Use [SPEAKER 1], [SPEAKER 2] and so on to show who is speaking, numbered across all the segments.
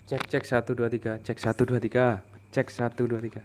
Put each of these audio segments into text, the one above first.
[SPEAKER 1] Cek cek 1 2 3, cek 1 2 3, cek 1 2 3.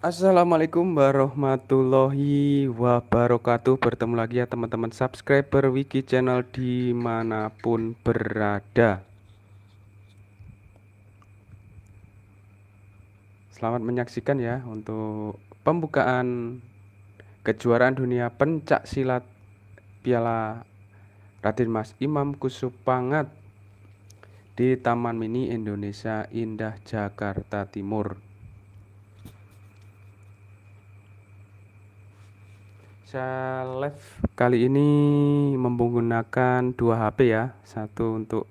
[SPEAKER 1] Assalamualaikum warahmatullahi wabarakatuh. Bertemu lagi ya teman-teman subscriber Wiki Channel dimanapun berada. Selamat menyaksikan ya untuk pembukaan kejuaraan dunia pencak silat Piala Raden Mas Imam Kusupangat di Taman Mini Indonesia Indah Jakarta Timur. Saya live kali ini menggunakan 2 HP ya, satu untuk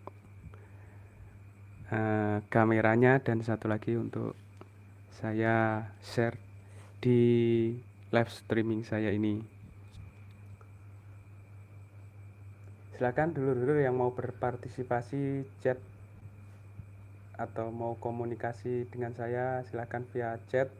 [SPEAKER 1] kameranya dan satu lagi untuk saya share di live streaming saya ini. Silakan dulur-dulur yang mau berpartisipasi chat atau mau komunikasi dengan saya, silakan via chat.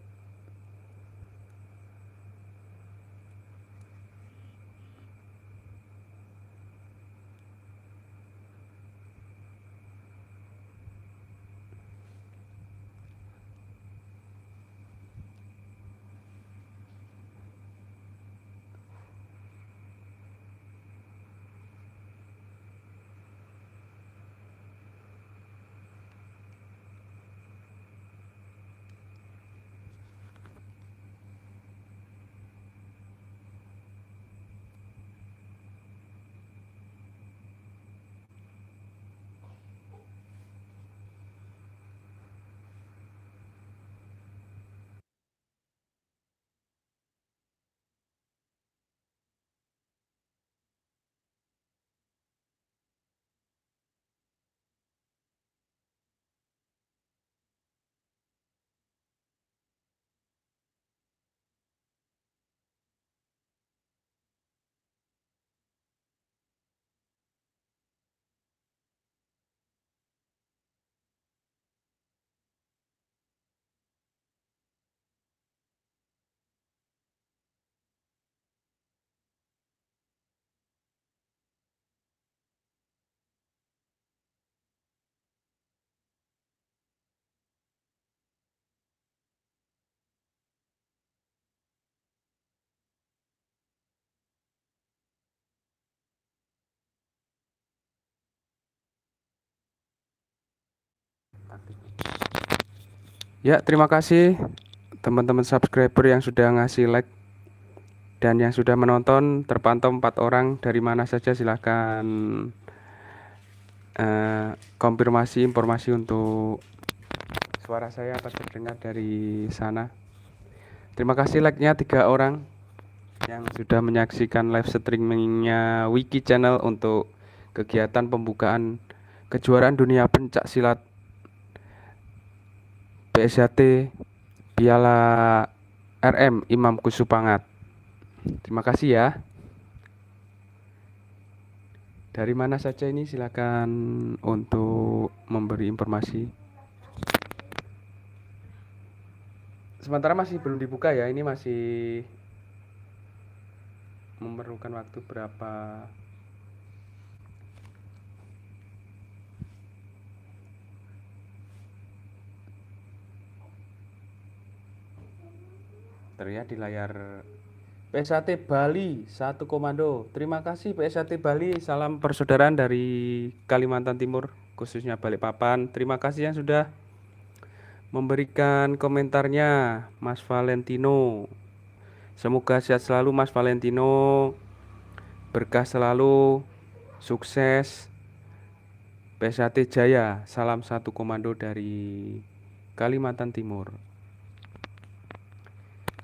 [SPEAKER 1] Ya, terima kasih teman-teman subscriber yang sudah ngasih like dan yang sudah menonton. Terpantau 4 orang. Dari mana saja silahkan konfirmasi informasi untuk suara saya apa terdengar dari sana. Terima kasih like-nya 3 orang yang sudah menyaksikan live streamingnya Wiki Channel untuk kegiatan pembukaan kejuaraan dunia pencak silat PSHT Piala RM Imam Kusupangat. Terima kasih ya. Dari mana saja ini silakan untuk memberi informasi. Sementara masih belum dibuka ya, ini masih memerlukan waktu berapa. Terlihat di layar PSHT Bali 1 Komando. Terima kasih PSHT Bali, salam persaudaraan dari Kalimantan Timur, khususnya Balikpapan. Terima kasih yang sudah memberikan komentarnya, Mas Valentino. Semoga sehat selalu Mas Valentino, berkah selalu, sukses. PSHT Jaya, salam 1 Komando dari Kalimantan Timur.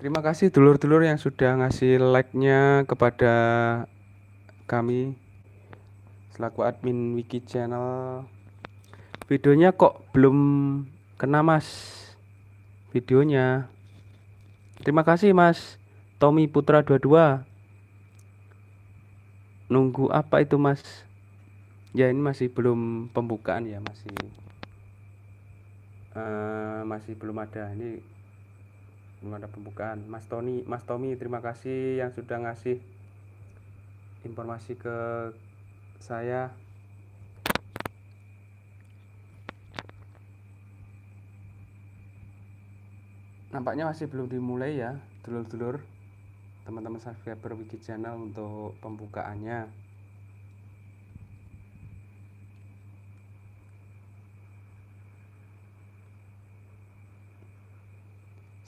[SPEAKER 1] Terima kasih dulur-dulur yang sudah ngasih like-nya kepada kami selaku admin Wiki Channel. Videonya kok belum kena mas videonya. Terima kasih mas Tommy Putra 22. Nunggu apa itu mas? Ya ini masih belum pembukaan ya, masih belum ada, ini belum ada pembukaan. Mas Tommy terima kasih yang sudah ngasih informasi ke saya. Nampaknya masih belum dimulai ya dulur-dulur, teman-teman subscriber Wiki Channel untuk pembukaannya.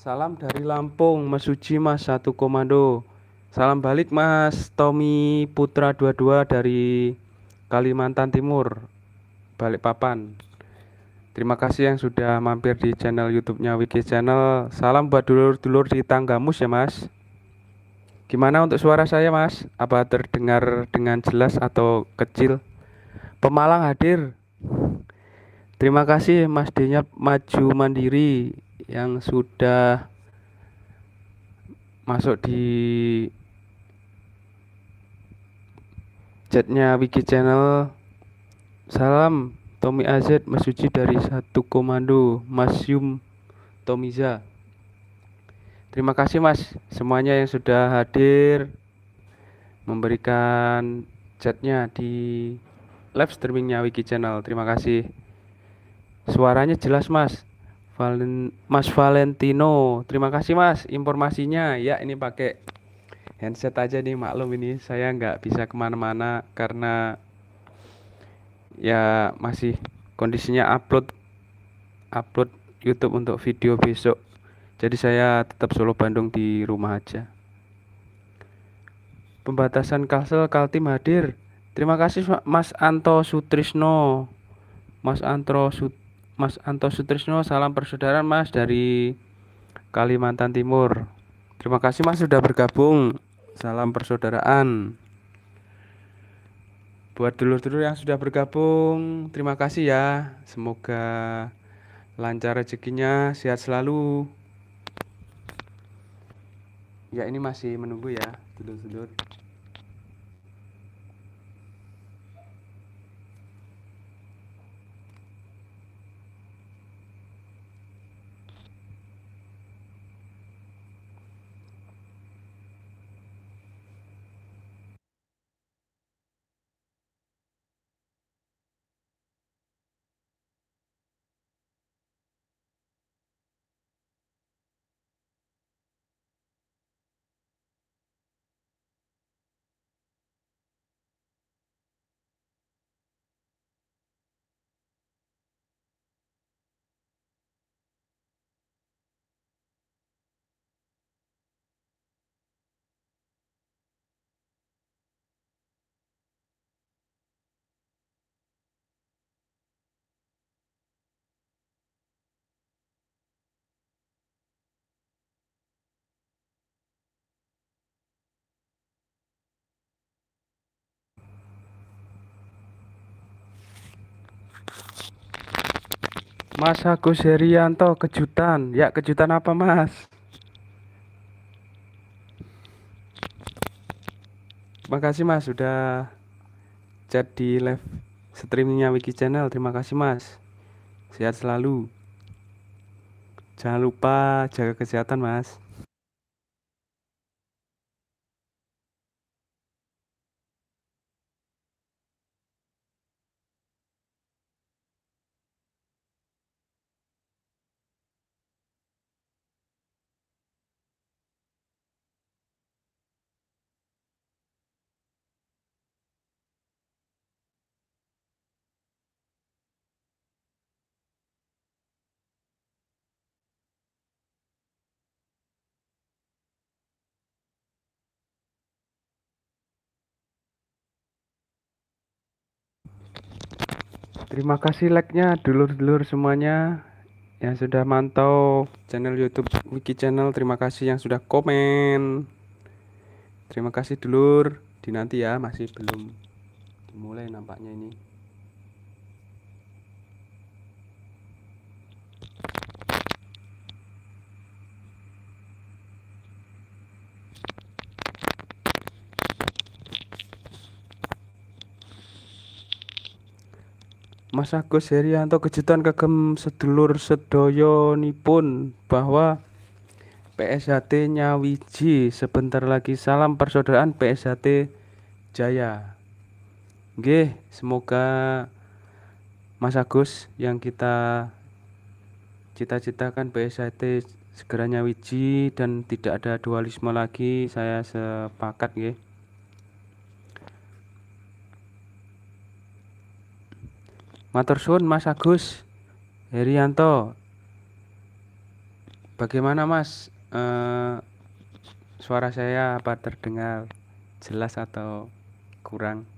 [SPEAKER 1] Salam dari Lampung, Mas Suji Mas satu komando. Salam balik Mas Tommy Putra 22 dari Kalimantan Timur, Balikpapan. Terima kasih yang sudah mampir di channel YouTube-nya Wiki Channel. Salam buat dulur-dulur di Tanggamus ya Mas. Gimana untuk suara saya Mas? Apa terdengar dengan jelas atau kecil? Pemalang hadir. Terima kasih Mas Denyap Maju Mandiri yang sudah masuk di chatnya Wiki Channel. Salam Tommy AZ Mas Suci dari satu komando Mas Yum Tomiza. Terima kasih Mas semuanya yang sudah hadir memberikan chatnya di live streamingnya Wiki Channel. Terima kasih. Suaranya jelas Mas. Mas Valentino, terima kasih Mas informasinya. Ya ini pakai handset aja nih, maklum ini saya nggak bisa kemana-mana karena ya masih kondisinya upload upload YouTube untuk video besok. Jadi saya tetap Solo Bandung di rumah aja. Pembatasan Kalsel Kaltim hadir. Terima kasih Mas Anto Sutrisno. Mas Anto Sutrisno, salam persaudaraan Mas dari Kalimantan Timur. Terima kasih Mas sudah bergabung. Salam persaudaraan. Buat dulur-dulur yang sudah bergabung, terima kasih ya. Semoga lancar rezekinya, sehat selalu. Ya ini masih menunggu ya, dulur-dulur. Mas Agus Herianto, kejutan. Ya, kejutan apa, Mas? Terima kasih, Mas, sudah chat di live streamingnya Wiki Channel. Terima kasih, Mas. Sehat selalu. Jangan lupa jaga kesehatan, Mas. Terima kasih like-nya, dulur-dulur semuanya yang sudah mantau channel YouTube Wiki Channel. Terima kasih yang sudah komen. Terima kasih dulur. Dinanti ya, masih belum dimulai nampaknya ini. Mas Agus Herianto, kejutan kagem sedulur sedoyonipun bahwa PSHT Nyawiji sebentar lagi. Salam persaudaraan PSHT Jaya. Nggih, semoga Mas Agus yang kita cita-citakan PSHT segera nyawiji dan tidak ada dualisme lagi. Saya sepakat nggih. Matur suwun Mas Agus Herianto. Bagaimana Mas? Suara saya apa terdengar jelas atau kurang?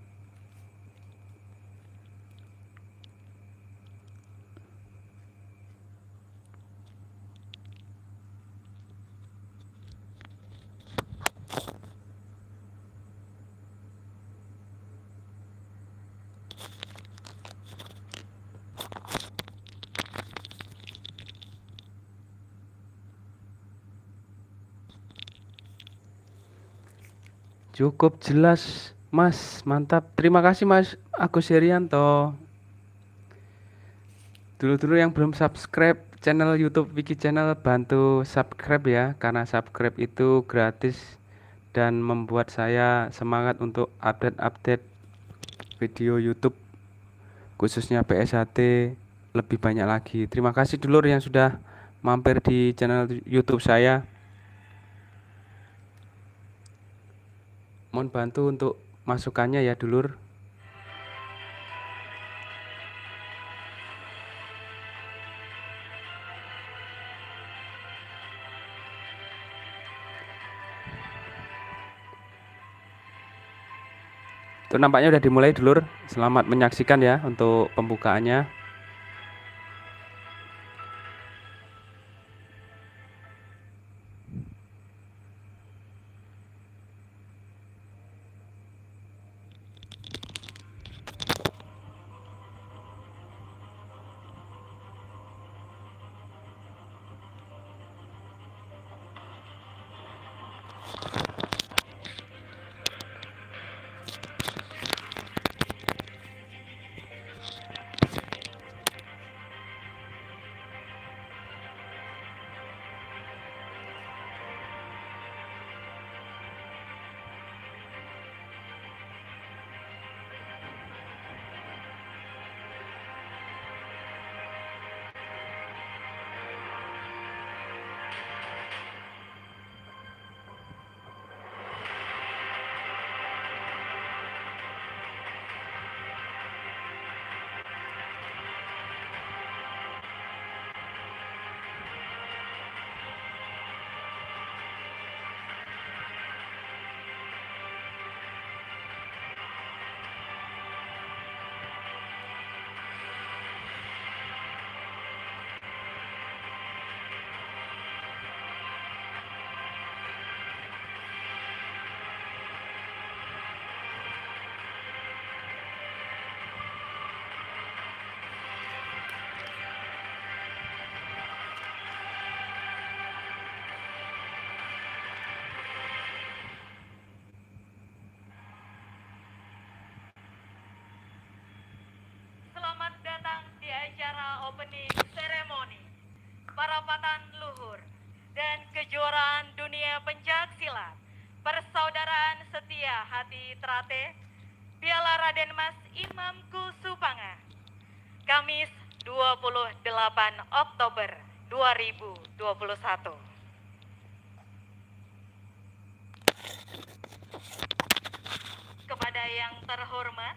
[SPEAKER 1] Cukup jelas Mas, mantap. Terima kasih Mas Agus Herianto. Dulu-dulu yang belum subscribe channel YouTube Wiki Channel, bantu subscribe ya, karena subscribe itu gratis dan membuat saya semangat untuk update-update video YouTube khususnya PSHT lebih banyak lagi. Terima kasih dulur yang sudah mampir di channel YouTube saya. Mohon bantu untuk masukannya ya dulur. Itu nampaknya udah dimulai dulur. Selamat menyaksikan ya untuk pembukaannya.
[SPEAKER 2] Selamat datang di acara opening ceremony Parapatan Luhur dan kejuaraan dunia pencak silat Persaudaraan Setia Hati Trate Piala Raden Mas Imam Kusupanga Kamis 28 Oktober 2021. Kepada yang terhormat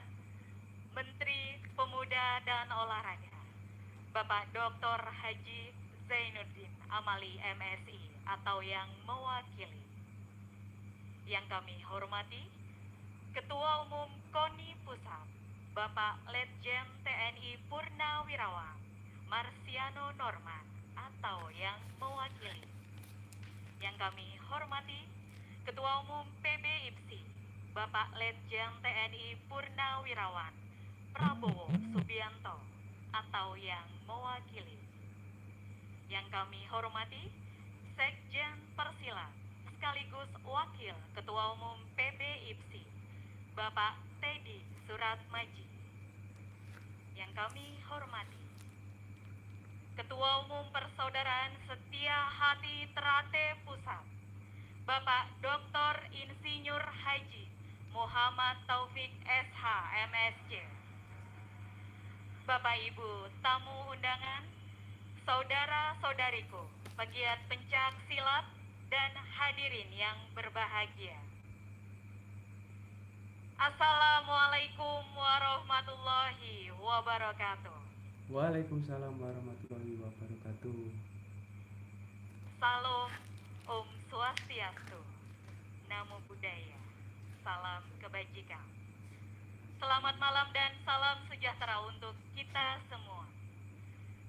[SPEAKER 2] Menteri Pemuda dan Olahraga, Bapak Dr. Haji Zainuddin Amali MSI atau yang mewakili. Yang kami hormati, Ketua Umum KONI Pusat, Bapak Letjen TNI Purnawirawan Marsiano Norman, atau yang mewakili. Yang kami hormati Ketua Umum PB IPSI, Bapak Letjen TNI Purnawirawan Prabowo Subianto atau yang mewakili. Yang kami hormati Sekjen Persila sekaligus Wakil Ketua Umum PB IPSI, Bapak Teddy Suratmaji. Yang kami hormati Ketua Umum Persaudaraan Setia Hati Trate Pusat, Bapak Dr. Insinyur Haji Muhammad Taufik SH MSc. Bapak Ibu tamu undangan, saudara-saudariku, pegiat pencak silat dan hadirin yang berbahagia. Assalamualaikum warahmatullahi wabarakatuh.
[SPEAKER 1] Waalaikumsalam warahmatullahi wabarakatuh.
[SPEAKER 2] Salam Om Swastiastu, Namo Buddhaya, salam kebajikan. Selamat malam dan salam sejahtera untuk kita semua.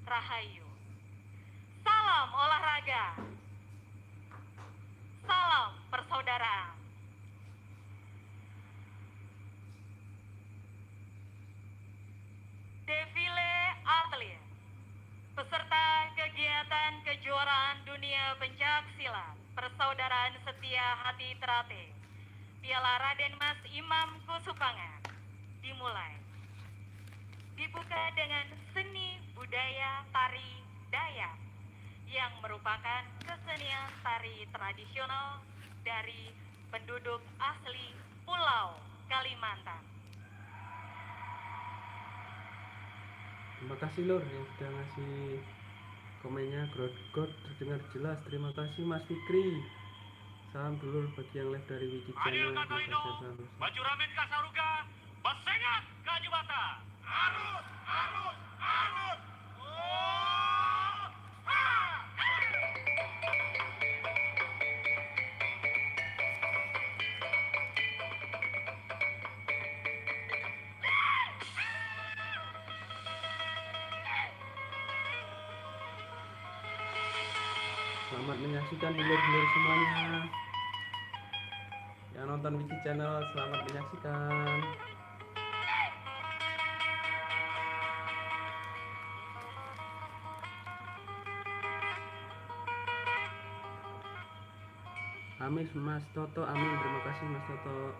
[SPEAKER 2] Rahayu. Salam olahraga. Salam persaudaraan. Defile atlet, peserta kegiatan kejuaraan dunia pencak silat Persaudaraan Setia Hati Trate, Piala Raden Mas Imam Kusupangan, dimulai. Dibuka dengan seni budaya tari Dayak, yang merupakan kesenian tari tradisional dari penduduk asli Pulau Kalimantan.
[SPEAKER 1] Terima kasih Lur yang sudah ngasih komennya, God terdengar jelas. Terima kasih Mas Fikri. Salam dulur bagi yang live dari Wiki
[SPEAKER 3] Adil
[SPEAKER 1] Channel.
[SPEAKER 3] Katalino, Baju Ramin Kasaruga, Basengat Kajibata. Arus, arus, arus. Oh, ha!
[SPEAKER 1] Selamat menyaksikan dulur-dulur semuanya. Yang nonton Wiki Channel, selamat menyaksikan. Amin Mas Toto, amin. Terima kasih Mas Toto.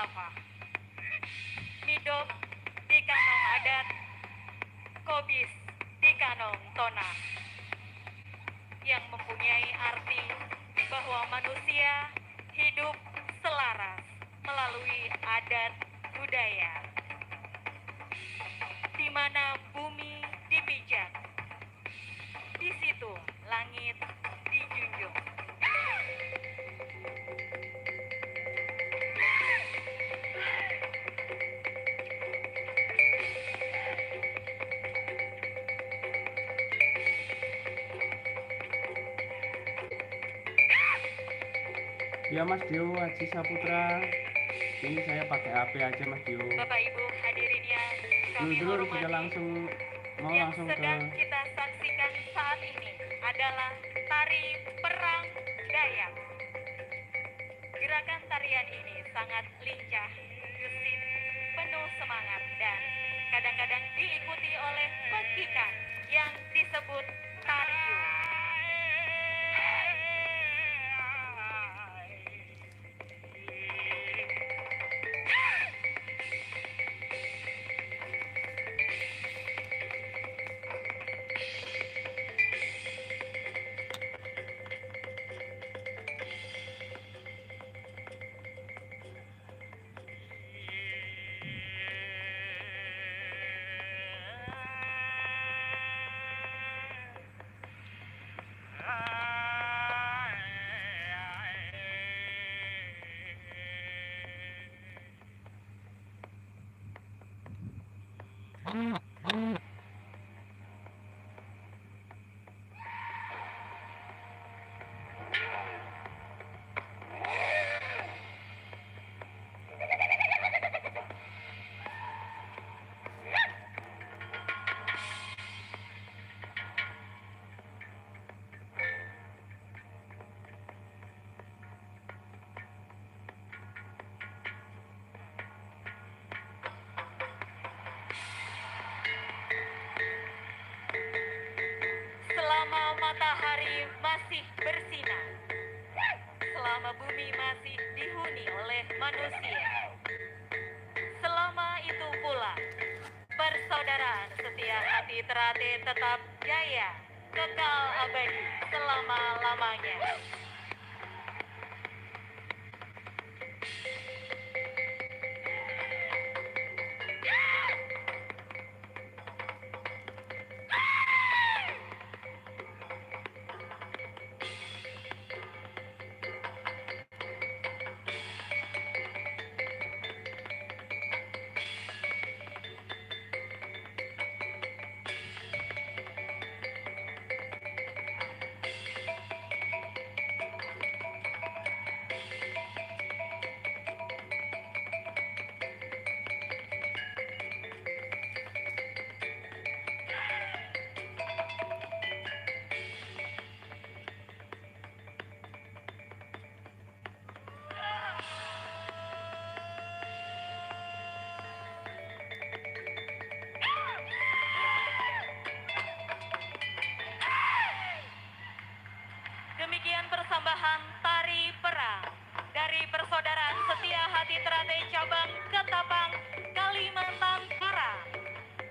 [SPEAKER 2] khilafah. Midop di kanong adat, kobis di kanong tona, yang mempunyai arti bahwa manusia hidup selaras melalui adat budaya, di mana bumi dipijak, di situ langit dijunjung.
[SPEAKER 1] Ya Mas Dio, Haji Saputra. Ini saya pakai HP aja Mas Dio.
[SPEAKER 2] Bapak Ibu hadirin yang kami
[SPEAKER 1] Dulu kita
[SPEAKER 2] hormati,
[SPEAKER 1] langsung mau
[SPEAKER 2] yang
[SPEAKER 1] langsung ke
[SPEAKER 2] sedang kita saksikan saat ini adalah tari perang Dayak. Gerakan tarian ini sangat lincah, gesit, penuh semangat, dan kadang-kadang diikuti oleh pekikan yang disebut tariu. Selama matahari masih bersinar, selama bumi masih dihuni oleh manusia, selama itu pula persaudaraan setia hati terate tetap jaya, kekal abadi selama-lamanya. Demikian persembahan tari perang dari Persaudaraan Setia Hati Terate Cabang Ketapang, Kalimantan Barat,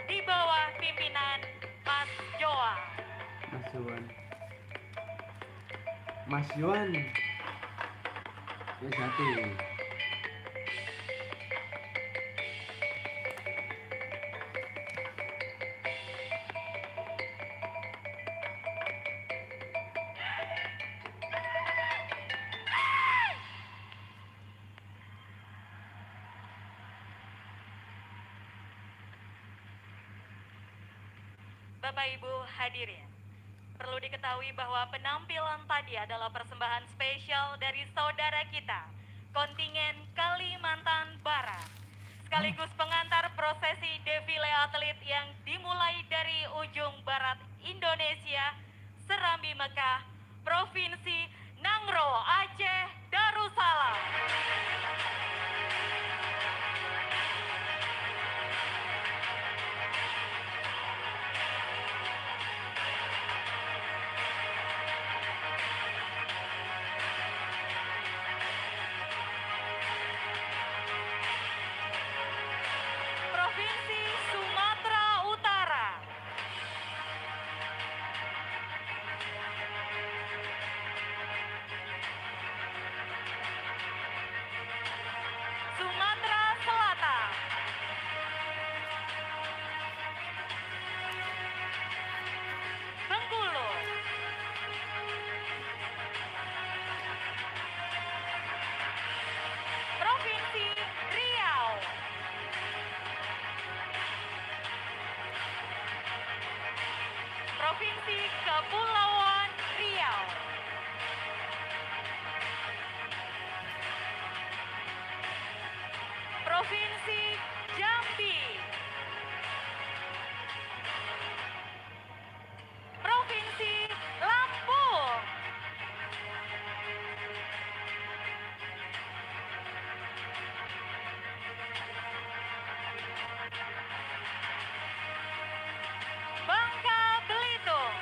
[SPEAKER 2] di bawah pimpinan Mas Joa.
[SPEAKER 1] Mas Yohan. Mas Yohan. Ya jati.
[SPEAKER 2] Bapak Ibu hadirin, perlu diketahui bahwa penampilan tadi adalah persembahan spesial dari saudara kita, kontingen Kalimantan Barat, sekaligus pengantar prosesi defile atlet yang dimulai dari ujung barat Indonesia, Serambi Mekah, Provinsi Nangro, Aceh, Darussalam. Kepulauan Riau. Provinsi Jambi. Provinsi Lampung. Bangka Belitung.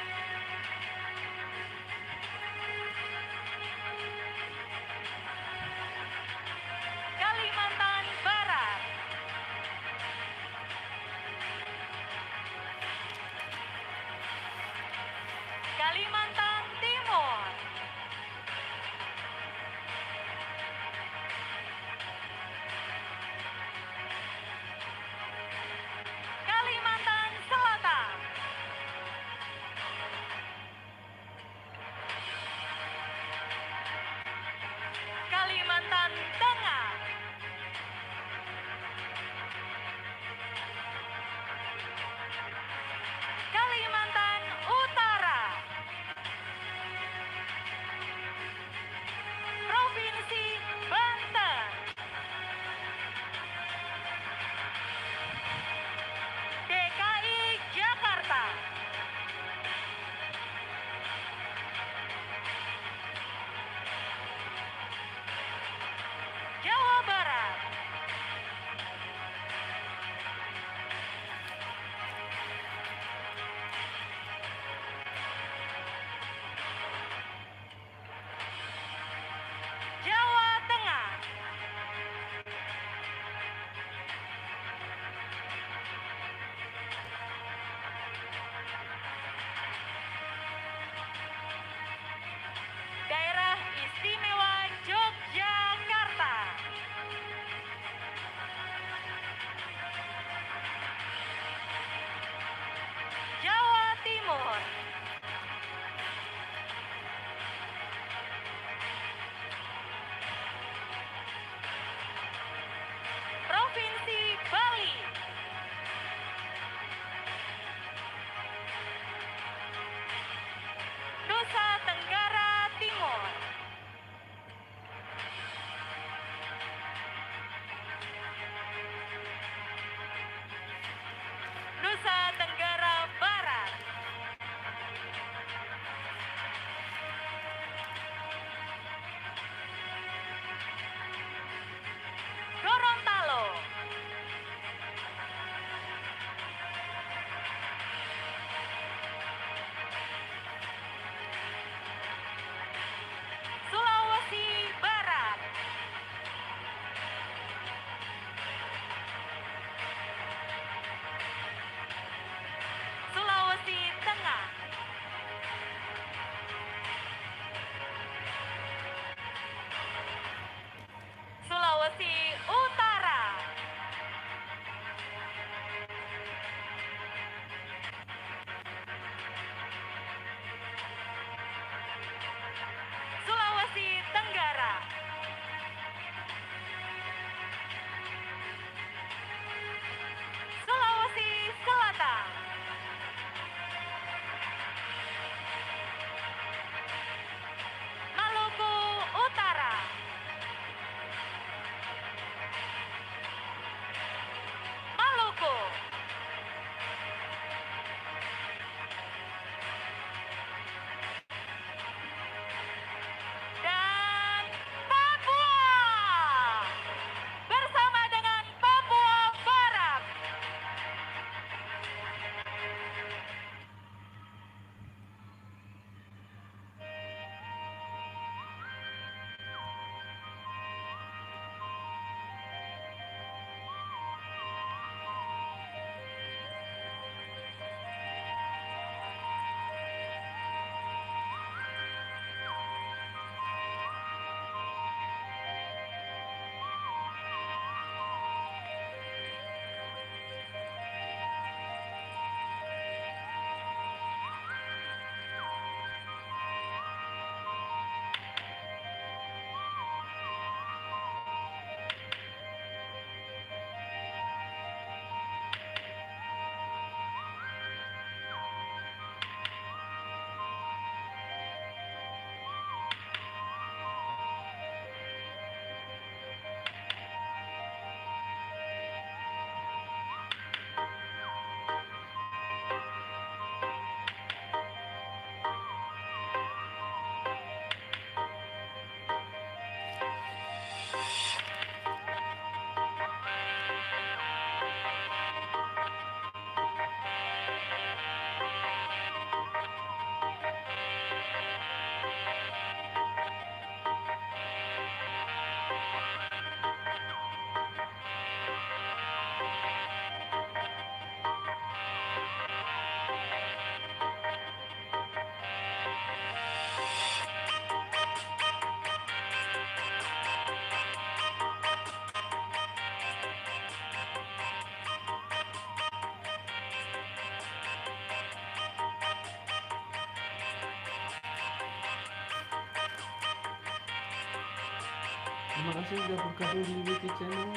[SPEAKER 1] Terima kasih sudah bergabung di Wiki Channel.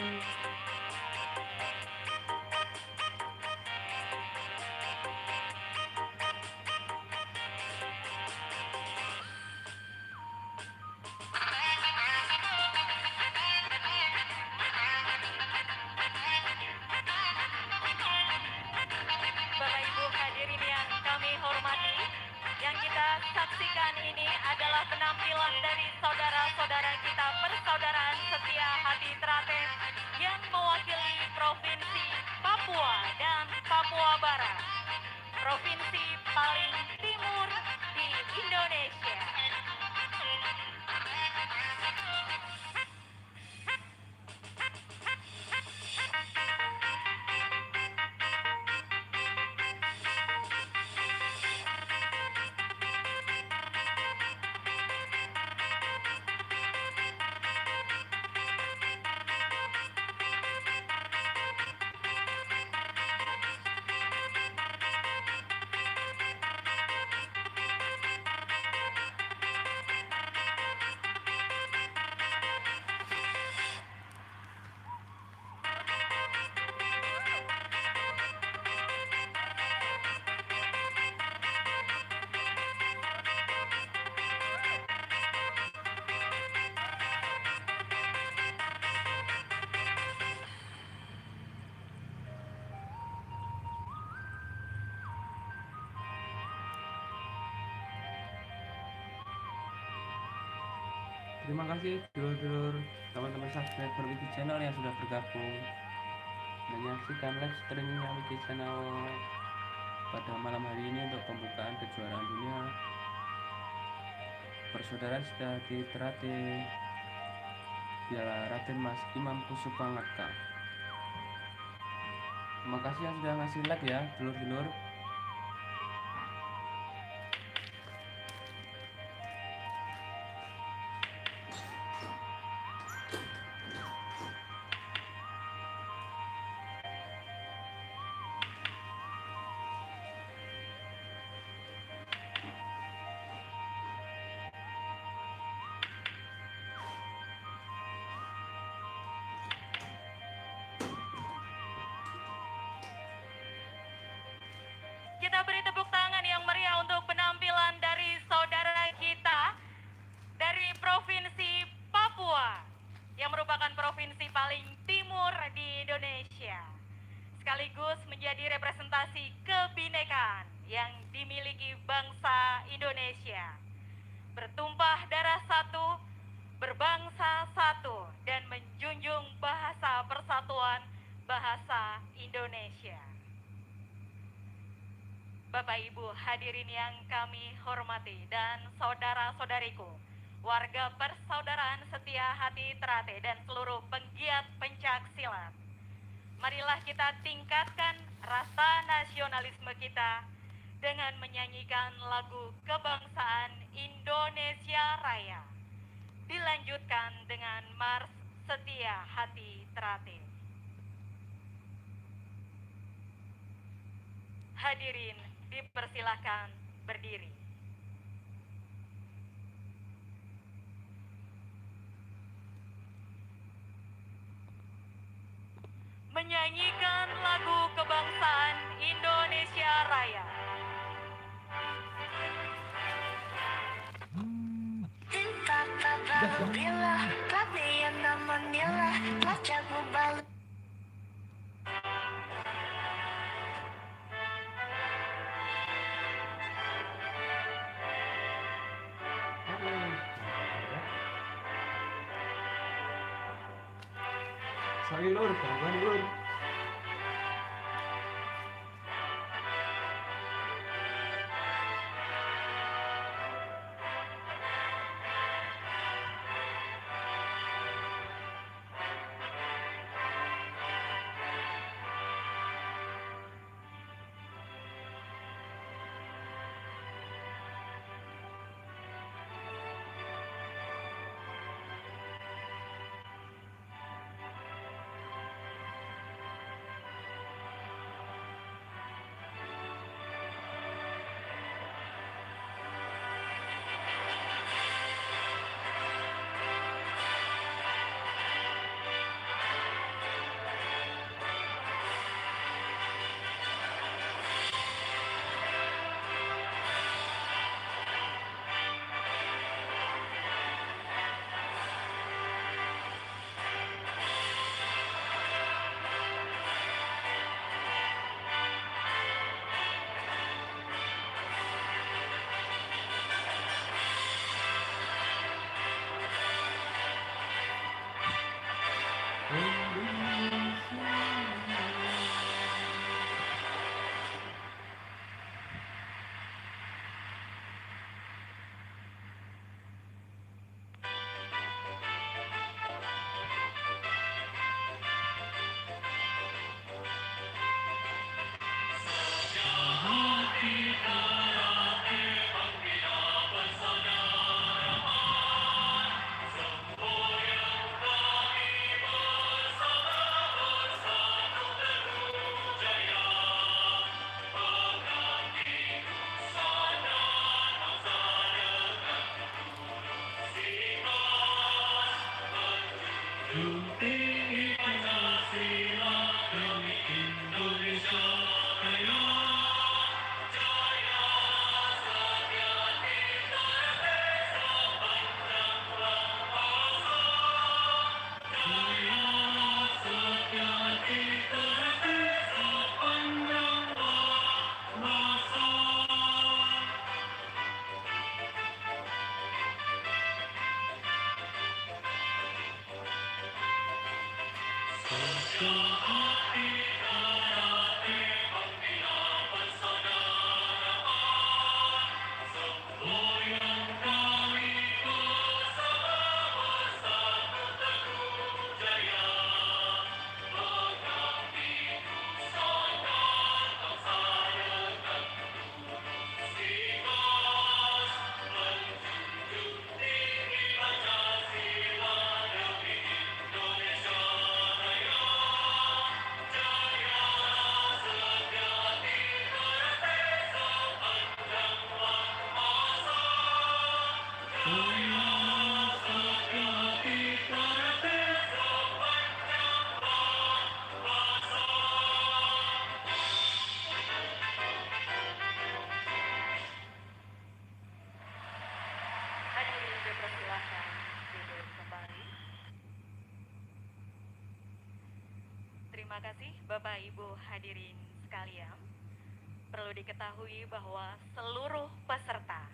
[SPEAKER 2] Bapak Ibu hadirin yang kami hormati, yang kita saksikan ini adalah penampilan dari saudara-saudara kita Persaudaraan Setia Hati Teraten yang mewakili Provinsi Papua dan Papua Barat, provinsi paling timur di Indonesia.
[SPEAKER 1] Terima kasih dulur-dulur teman-teman subscriber Wiki Channel yang sudah bergabung menyaksikan live streamingnya Wiki Channel pada malam hari ini untuk pembukaan kejuaraan dunia Persaudaraan Setia Hati Teratai Piala Raden Mas Imam Pusupangat Cup. Terima kasih yang sudah ngasih like ya dulur-dulur.
[SPEAKER 2] Kita beri tepuk tangan yang meriah untuk penampilan dari saudara kita dari Provinsi Papua yang merupakan provinsi paling timur di Indonesia, sekaligus menjadi representasi kebinekaan yang dimiliki bangsa Indonesia. Bertumpah darah satu, berbangsa satu, dan menjunjung bahasa persatuan bahasa Indonesia. Bapak Ibu hadirin yang kami hormati dan saudara-saudariku, warga Persaudaraan Setia Hati Teratai dan seluruh penggiat pencak silat. Marilah kita tingkatkan rasa nasionalisme kita dengan menyanyikan lagu kebangsaan Indonesia Raya. Dilanjutkan dengan Mars Setia Hati Teratai. Hadirin dipersilahkan berdiri. Menyanyikan lagu kebangsaan Indonesia Raya.
[SPEAKER 1] Sorry lur, gangguan lur.
[SPEAKER 2] Hadirin dipersilakan duduk kembali. Terima kasih Bapak Ibu hadirin sekalian. Perlu diketahui bahwa seluruh peserta,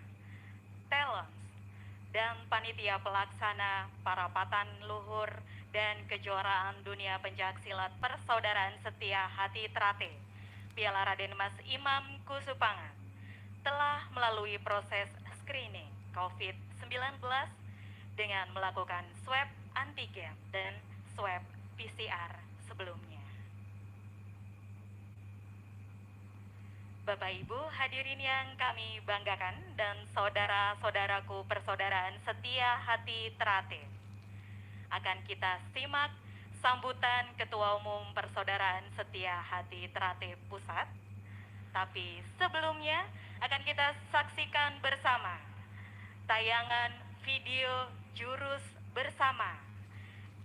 [SPEAKER 2] talents, dan panitia pelaksana parapatan luhur dan kejuaraan dunia pencaksilat Persaudaraan Setia Hati Trate Piala Raden Mas Imam Kusupangan telah melalui proses screening COVID-19 dengan melakukan swab antigen dan swab PCR sebelumnya. Bapak Ibu hadirin yang kami banggakan dan saudara-saudaraku persaudaraan setia hati Trate, akan kita simak sambutan Ketua Umum Persaudaraan Setia Hati Trate Pusat. Tapi sebelumnya akan kita saksikan bersama tayangan video jurus bersama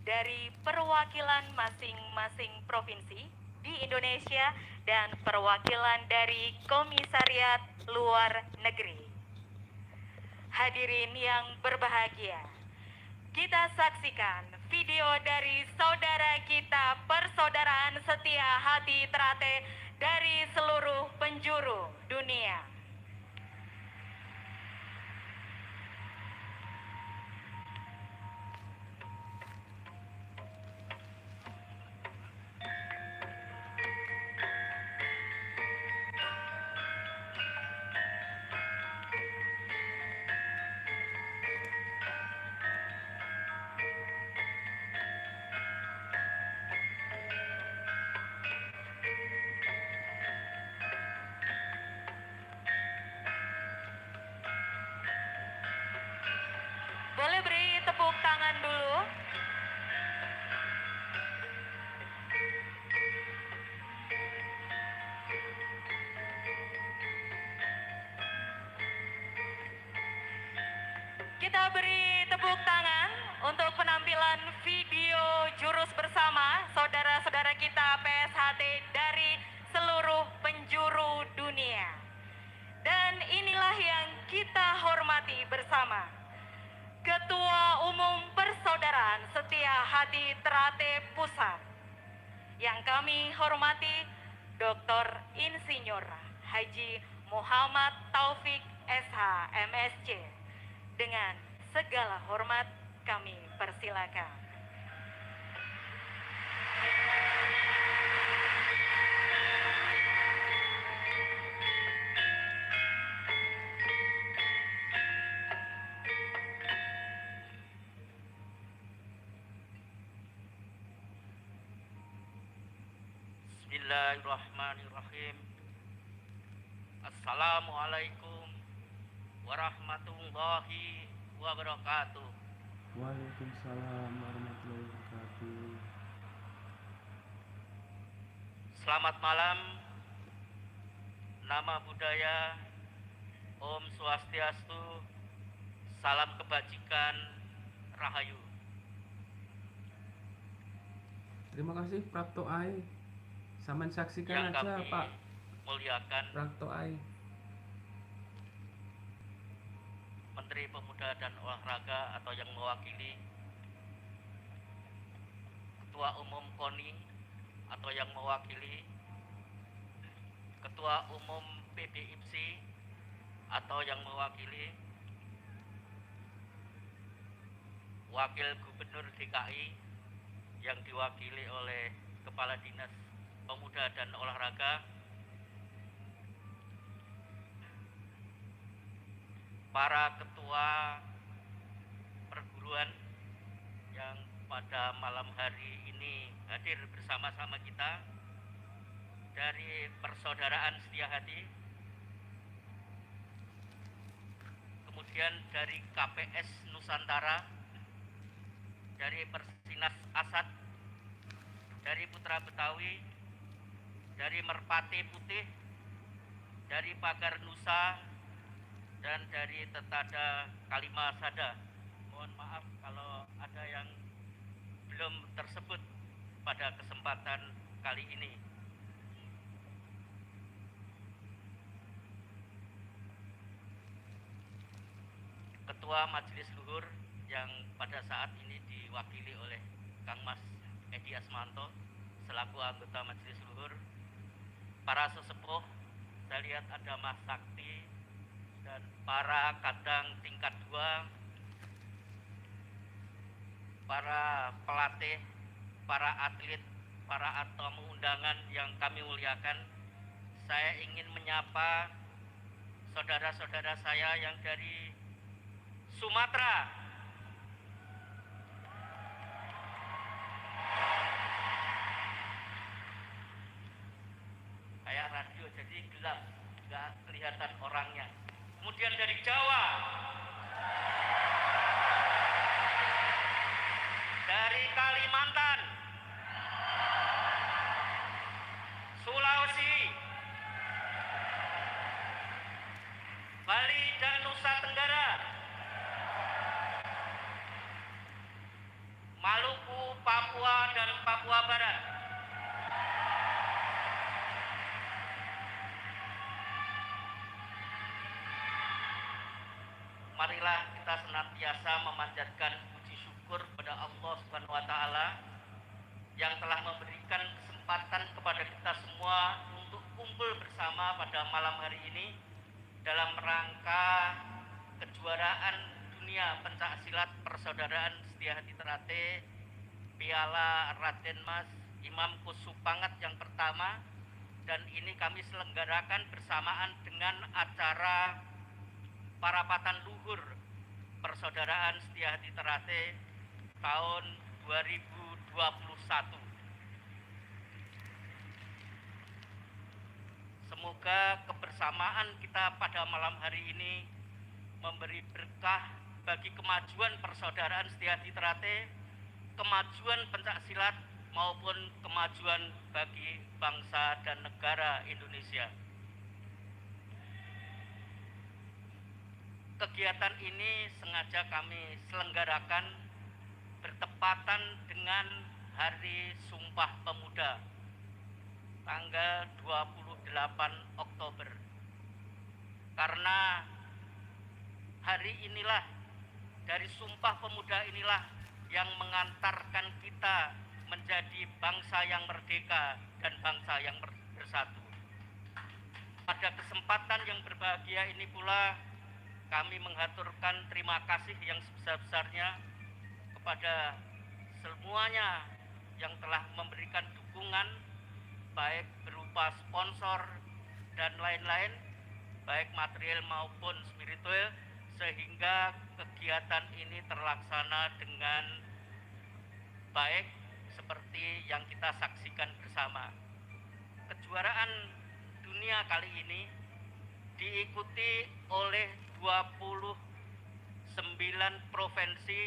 [SPEAKER 2] dari perwakilan masing-masing provinsi di Indonesia dan perwakilan dari Komisariat Luar Negeri. Hadirin yang berbahagia, kita saksikan video dari saudara kita Persaudaraan Setia Hati Trate dari seluruh penjuru dunia. Boleh beri tepuk tangan dulu. Kita beri tepuk tangan untuk penampilan video jurus bersama saudara-saudara kita PSHT dari seluruh penjuru dunia. Dan inilah yang kita hormati bersama, Ketua Umum Persaudaraan Setia Hati Trate Pusat, yang kami hormati Dr. Insinyur Haji Muhammad Taufik SH MSc. Dengan segala hormat kami persilakan.
[SPEAKER 4] Bismillahirrahmanirrahim. Assalamualaikum warahmatullahi wabarakatuh.
[SPEAKER 1] Waalaikumsalam warahmatullahi wabarakatuh.
[SPEAKER 4] Selamat malam. Nama budaya, Om Swastiastu, salam kebajikan, Rahayu.
[SPEAKER 1] Terima kasih Prapto Ai. Saman saksikan
[SPEAKER 4] Yang
[SPEAKER 1] aja
[SPEAKER 4] kami
[SPEAKER 1] Pak
[SPEAKER 4] muliakan
[SPEAKER 1] Prapto Ai.
[SPEAKER 4] Menteri Pemuda dan Olahraga atau yang mewakili, Ketua Umum KONI atau yang mewakili, Ketua Umum PBIPSI atau yang mewakili, Wakil Gubernur DKI yang diwakili oleh Kepala Dinas Pemuda dan Olahraga, para ketua perguruan yang pada malam hari ini hadir bersama-sama kita dari Persaudaraan Setia Hati, kemudian dari KPS Nusantara, dari Persinas Asad, dari Putra Betawi, dari Merpati Putih, dari Pagar Nusa, dan dari Tetada Kalimasada. Mohon maaf kalau ada yang belum tersebut pada kesempatan kali ini. Ketua Majelis Luhur yang pada saat ini diwakili oleh Kang Mas Edi Asmanto selaku anggota Majelis Luhur, para sesepuh, saya lihat ada Mas Sakti, dan para kadang tingkat 2, para pelatih, para atlet, para tamu undangan yang kami muliakan. Saya ingin menyapa saudara-saudara saya yang dari Sumatera. Kayak radio jadi gelap, nggak kelihatan orangnya. Kemudian dari Jawa, dari Kalimantan, Sulawesi, Bali dan Nusa Tenggara, Maluku, Papua dan Papua Barat, marilah kita senantiasa memanjatkan puji syukur kepada Allah Subhanahu wa taala yang telah memberikan kesempatan kepada kita semua untuk kumpul bersama pada malam hari ini dalam rangka kejuaraan dunia pencak silat Persaudaraan Setia Hati Ternate Piala Raden Mas Imam Kusupangat yang pertama, dan ini kami selenggarakan bersamaan dengan acara Parapatan Luhur Persaudaraan Setia Hati Ternate tahun 2021. Semoga kebersamaan kita pada malam hari ini memberi berkah bagi kemajuan Persaudaraan Setia Hati Ternate, kemajuan pencak silat maupun kemajuan bagi bangsa dan negara Indonesia. Kegiatan ini sengaja kami selenggarakan bertepatan dengan Hari Sumpah Pemuda tanggal 28 Oktober. Karena hari inilah, dari Sumpah Pemuda inilah yang mengantarkan kita menjadi bangsa yang merdeka dan bangsa yang bersatu. Pada kesempatan yang berbahagia ini pula kami mengaturkan terima kasih yang sebesar-besarnya kepada semuanya yang telah memberikan dukungan baik berupa sponsor dan lain-lain, baik material maupun spiritual, sehingga kegiatan ini terlaksana dengan baik seperti yang kita saksikan bersama. Kejuaraan dunia kali ini diikuti oleh 29 provinsi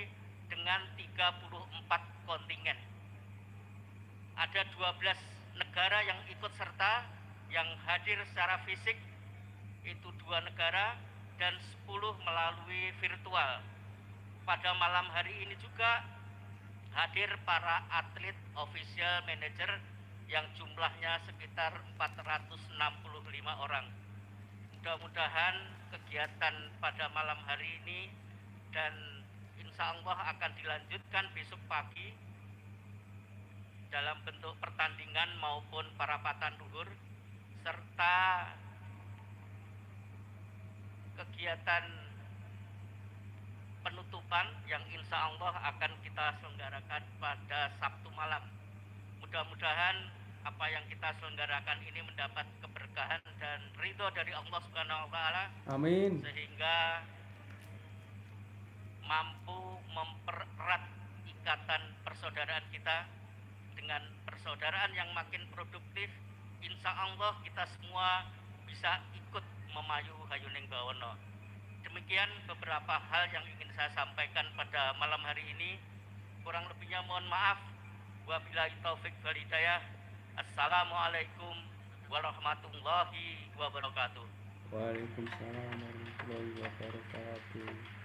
[SPEAKER 4] dengan 34 kontingen. Ada 12 negara yang ikut serta, yang hadir secara fisik itu 2 negara dan 10 melalui virtual. Pada malam hari ini juga hadir para atlet official manager yang jumlahnya sekitar 465 orang. Mudah-mudahan kegiatan pada malam hari ini dan insya Allah akan dilanjutkan besok pagi dalam bentuk pertandingan maupun parapatan luhur, serta kegiatan penutupan depan yang insya Allah akan kita selenggarakan pada Sabtu malam. Mudah-mudahan apa yang kita selenggarakan ini mendapat keberkahan dan ridho dari Allah Subhanahu wa Ta'ala,
[SPEAKER 1] Amin.
[SPEAKER 4] sehingga mampu mempererat ikatan persaudaraan kita dengan persaudaraan yang makin produktif. Insya Allah kita semua bisa ikut memayu hayuning bawono. Demikian beberapa hal yang ingin saya sampaikan pada malam hari ini. Kurang lebihnya mohon maaf. Wabillahi taufik wal hidayah. Assalamualaikum warahmatullahi wabarakatuh.
[SPEAKER 1] Waalaikumsalam warahmatullahi wabarakatuh.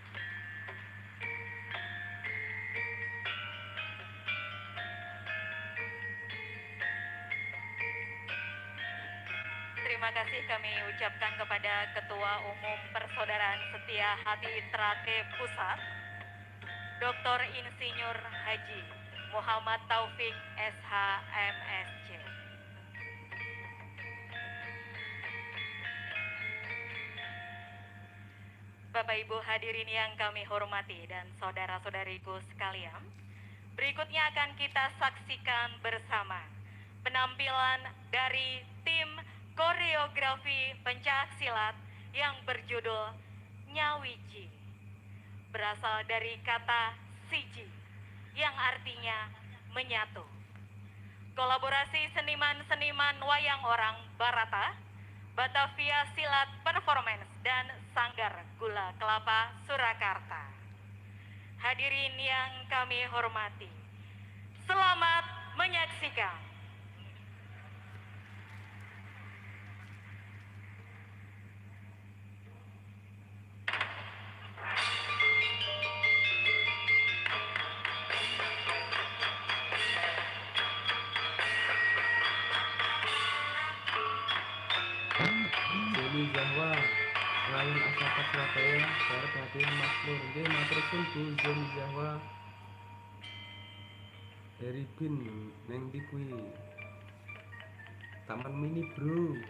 [SPEAKER 2] Terima kasih kami ucapkan kepada Ketua Umum Persaudaraan Setia Hati Trate Pusat, Dr. Insinyur Haji Muhammad Taufik SH MSc. Bapak Ibu hadirin yang kami hormati dan saudara-saudariku sekalian, berikutnya akan kita saksikan bersama penampilan dari tim koreografi pencak silat yang berjudul Nyawiji, berasal dari kata siji yang artinya menyatu. Kolaborasi seniman-seniman wayang orang Barata, Batavia Silat Performance, dan Sanggar Gula Kelapa Surakarta. Hadirin yang kami hormati, selamat menyaksikan.
[SPEAKER 1] Joni Zahwa, Rayon Asaka Surabaya, Barat Hadirin Makmur. Nggih, matur suwun Bu Joni Zahwa. Dari Bin neng ndi kuwi? Taman Mini, Bro.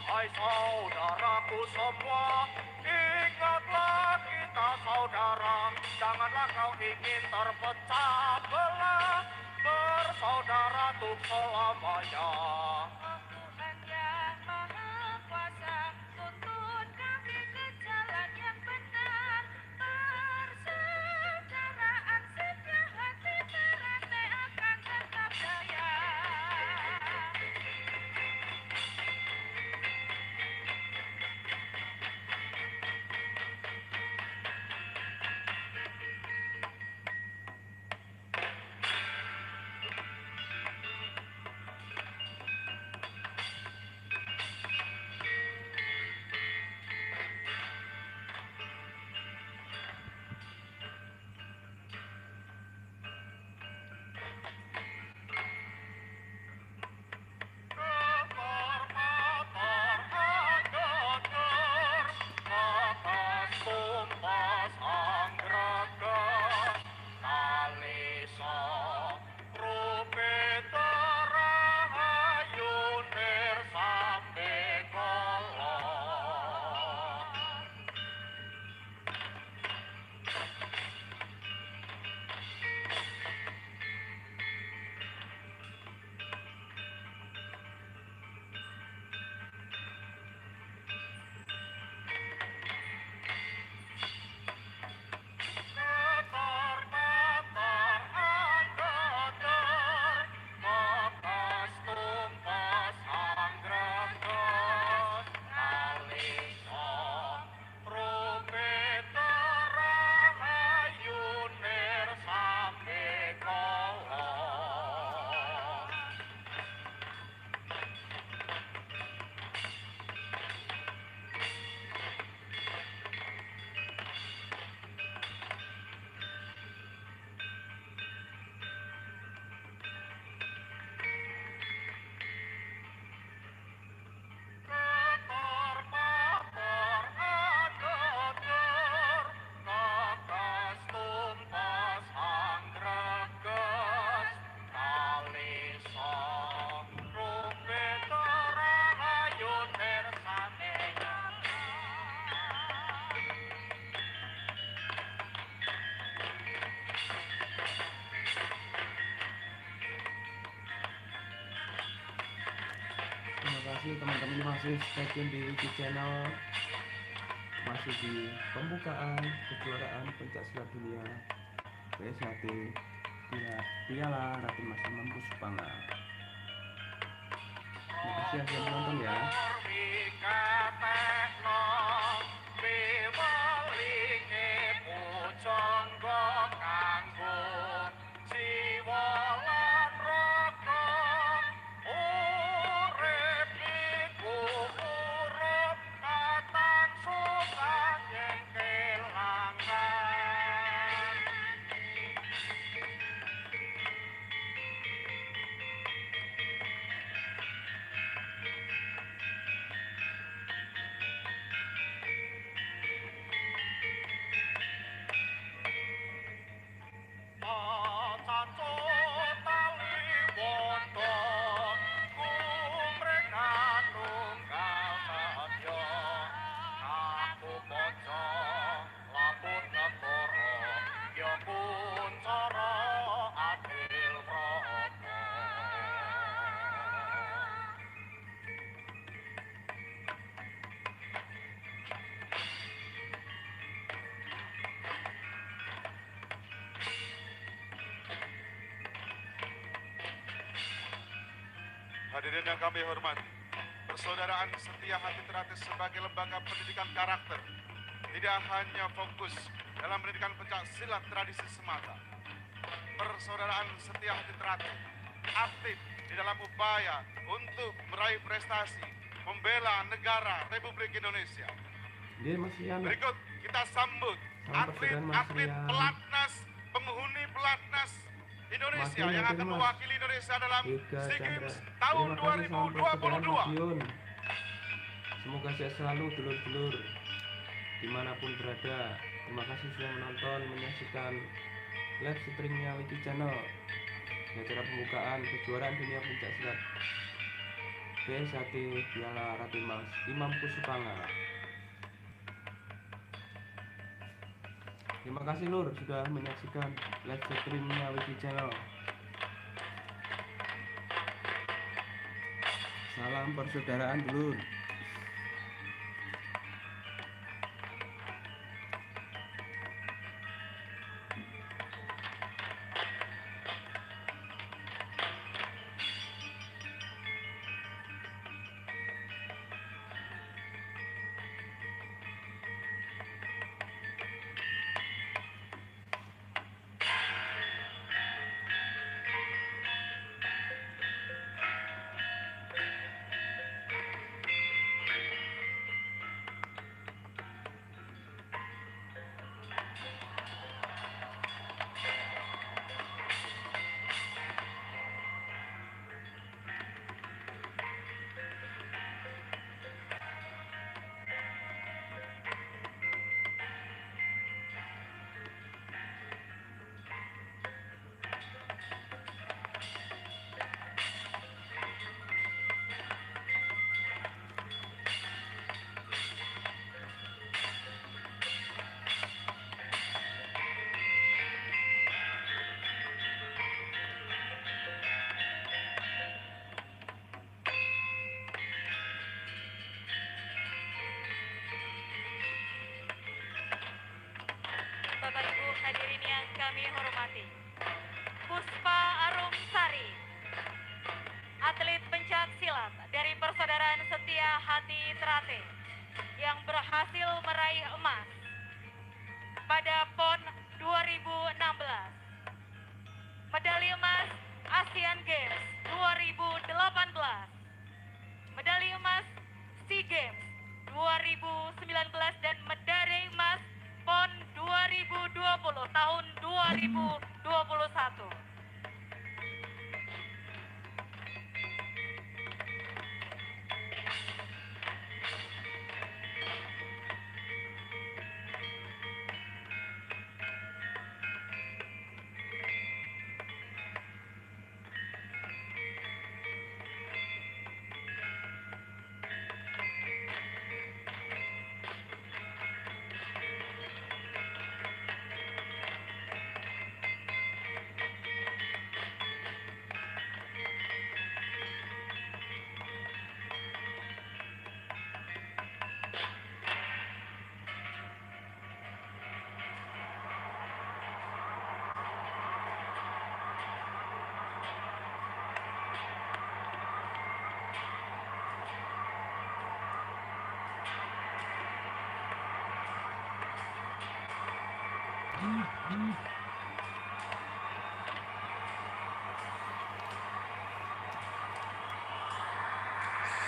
[SPEAKER 3] Wahai saudaraku semua, ingatlah kita saudara. Janganlah kau ingin terpecah belah, bersaudara untuk selamanya.
[SPEAKER 2] Tuhan yang Maha Kuasa, tuntun kami ke jalan yang benar. Persaudaraan setia hati teratai akan tetap jaya.
[SPEAKER 1] Terima kasih teman-teman, masih stay tune di Wiki Channel, masih di pembukaan kejuaraan pencak silat dunia PSHT Piala Raden Mas Imam Puspanga. Terima kasih yang sudah menonton ya.
[SPEAKER 3] Hadirin yang kami hormati, Persaudaraan Setia Hati Teratai sebagai lembaga pendidikan karakter tidak hanya fokus dalam pendidikan pencak silat tradisi semata. Persaudaraan Setia Hati Teratai aktif di dalam upaya untuk meraih prestasi membela negara Republik Indonesia. Berikut kita sambut atlet-atlet pelatnas, penghuni pelatnas Indonesia yang akan mewakili Indonesia dalam SEA Games tahun 2022.
[SPEAKER 1] Semoga sehat selalu dulur-dulur dimanapun berada. Terima kasih sudah menonton, menyaksikan live streamnya Wiki Channel, acara pembukaan kejuaraan dunia pencak silat BSAT Piala Raden Mas Imam Kusupanga. Terima kasih Lur sudah menyaksikan live streamnya Wiki Channel. Salam persaudaraan dulur.
[SPEAKER 2] Bapak Ibu hadirin yang kami hormati, Puspa Arumsari, atlet pencak silat dari Persaudaraan Setia Hati Trate yang berhasil meraih emas pada PON 2016, medali emas Asian Games 2018, medali emas SEA Games 2019 dan medali emas PON 2020 tahun 2021.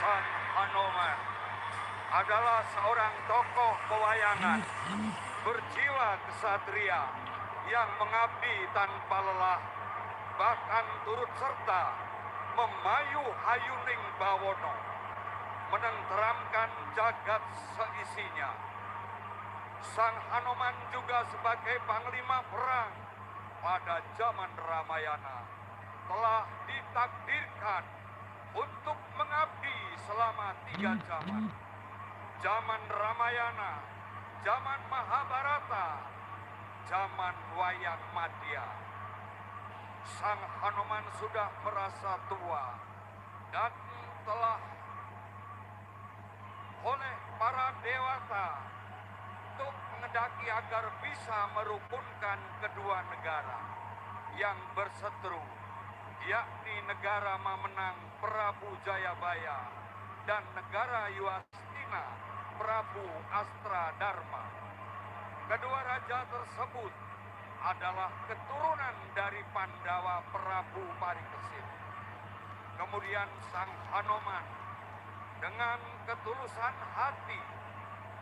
[SPEAKER 3] San Hanoman adalah seorang tokoh pewayangan berjiwa kesatria yang mengabdi tanpa lelah, bahkan turut serta memayu hayuning bawono, menenteramkan jagat seisinya. Sang Hanoman juga sebagai panglima perang pada zaman Ramayana telah ditakdirkan untuk mengabdi selama 3 zaman. Zaman Ramayana, zaman Mahabharata, zaman Wayang Madya. Sang Hanoman sudah merasa tua dan telah oleh para dewata untuk mengendaki agar bisa merukunkan kedua negara yang berseteru, yakni negara Mamenang Prabu Jayabaya dan negara Yudhistira Prabu Astradharma. Kedua raja tersebut adalah keturunan dari Pandawa Prabu Parikesit. Kemudian Sang Hanoman dengan ketulusan hati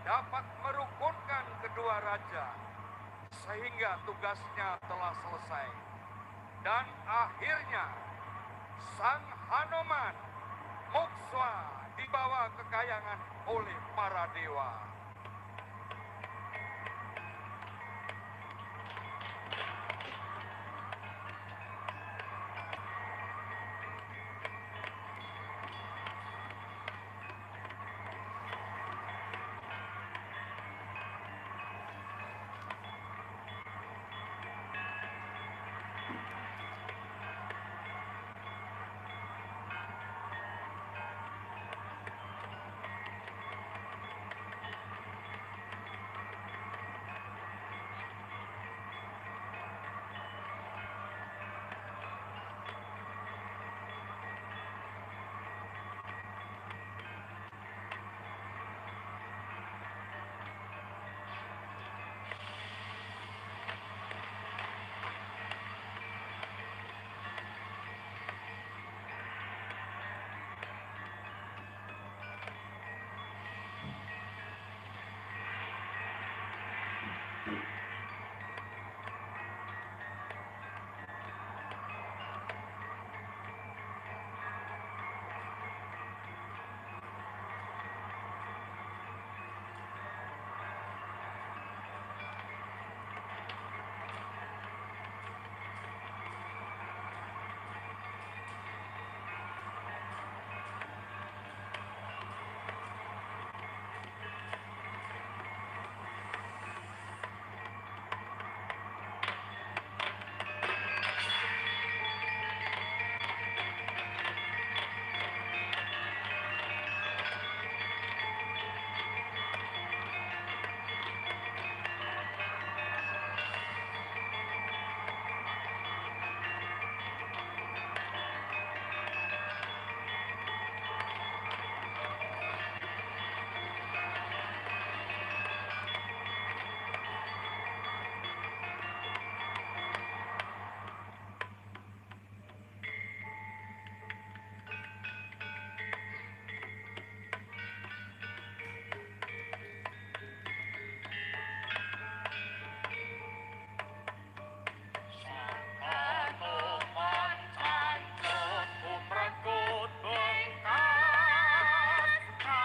[SPEAKER 3] dapat merukunkan kedua raja sehingga tugasnya telah selesai. Dan akhirnya Sang Hanoman moksa dibawa ke kayangan oleh para dewa.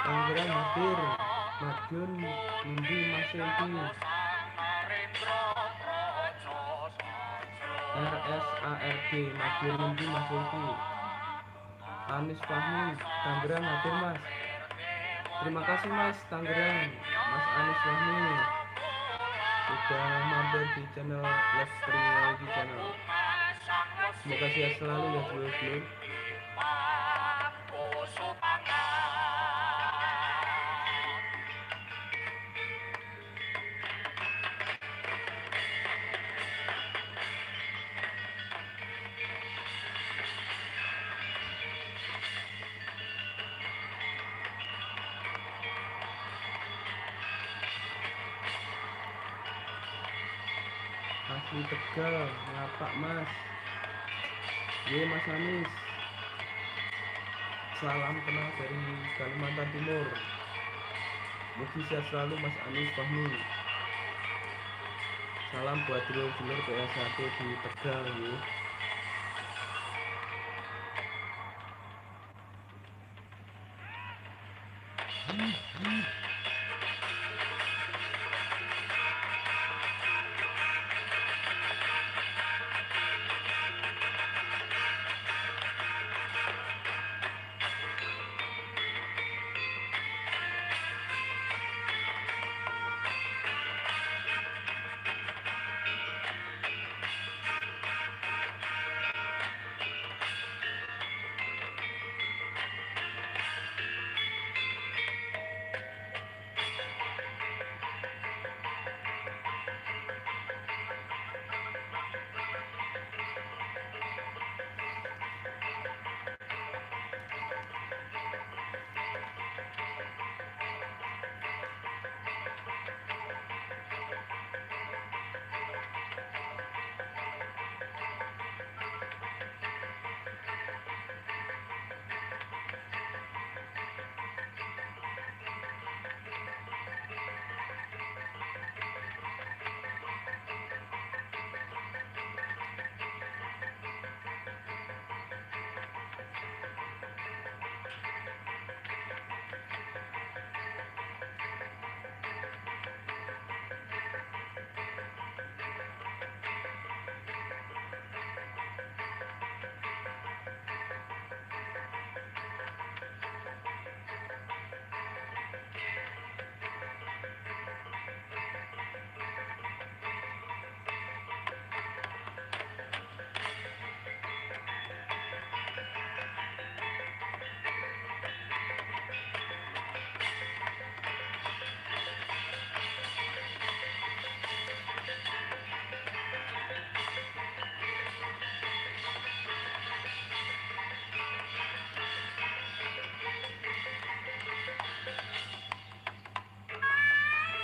[SPEAKER 1] Tangerang hadir. Madiun Mundi Mas Selvi. RSARD Madiun Mundi Mas Selvi. Anis Fahmi Tangerang hadir Mas. Terima kasih Mas Tangerang, Mas Anis Fahmi sudah mampir di channel Live Streaming Lagi channel. Semoga sehat selalu ya dulur-dulur. Asli Tegal, ngapak Mas. Ye Mas Anis. Salam kenal dari Kalimantan Timur. Mugi sehat selalu Mas Anis Fahmi. Salam buat dulur-dulur PS1 di Tegal ya.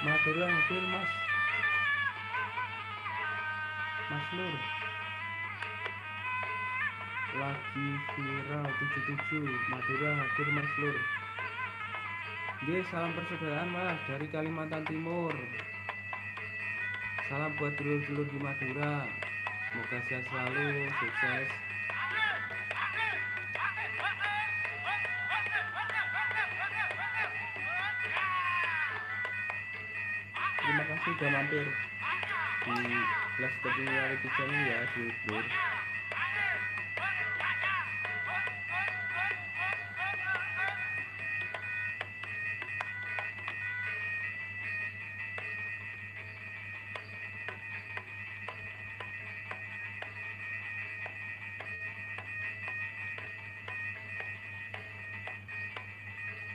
[SPEAKER 1] Magelang hadir Mas. Mas Nur lagi viral 77. Madura hadir Mas Nur. Nggih, salam persaudaraan Mas dari Kalimantan Timur. Salam buat dulur-dulur di Madura. Semoga sehat selalu, sukses. Terima kasih sudah mampir di Live Streaming Lagi channel ya, dulur.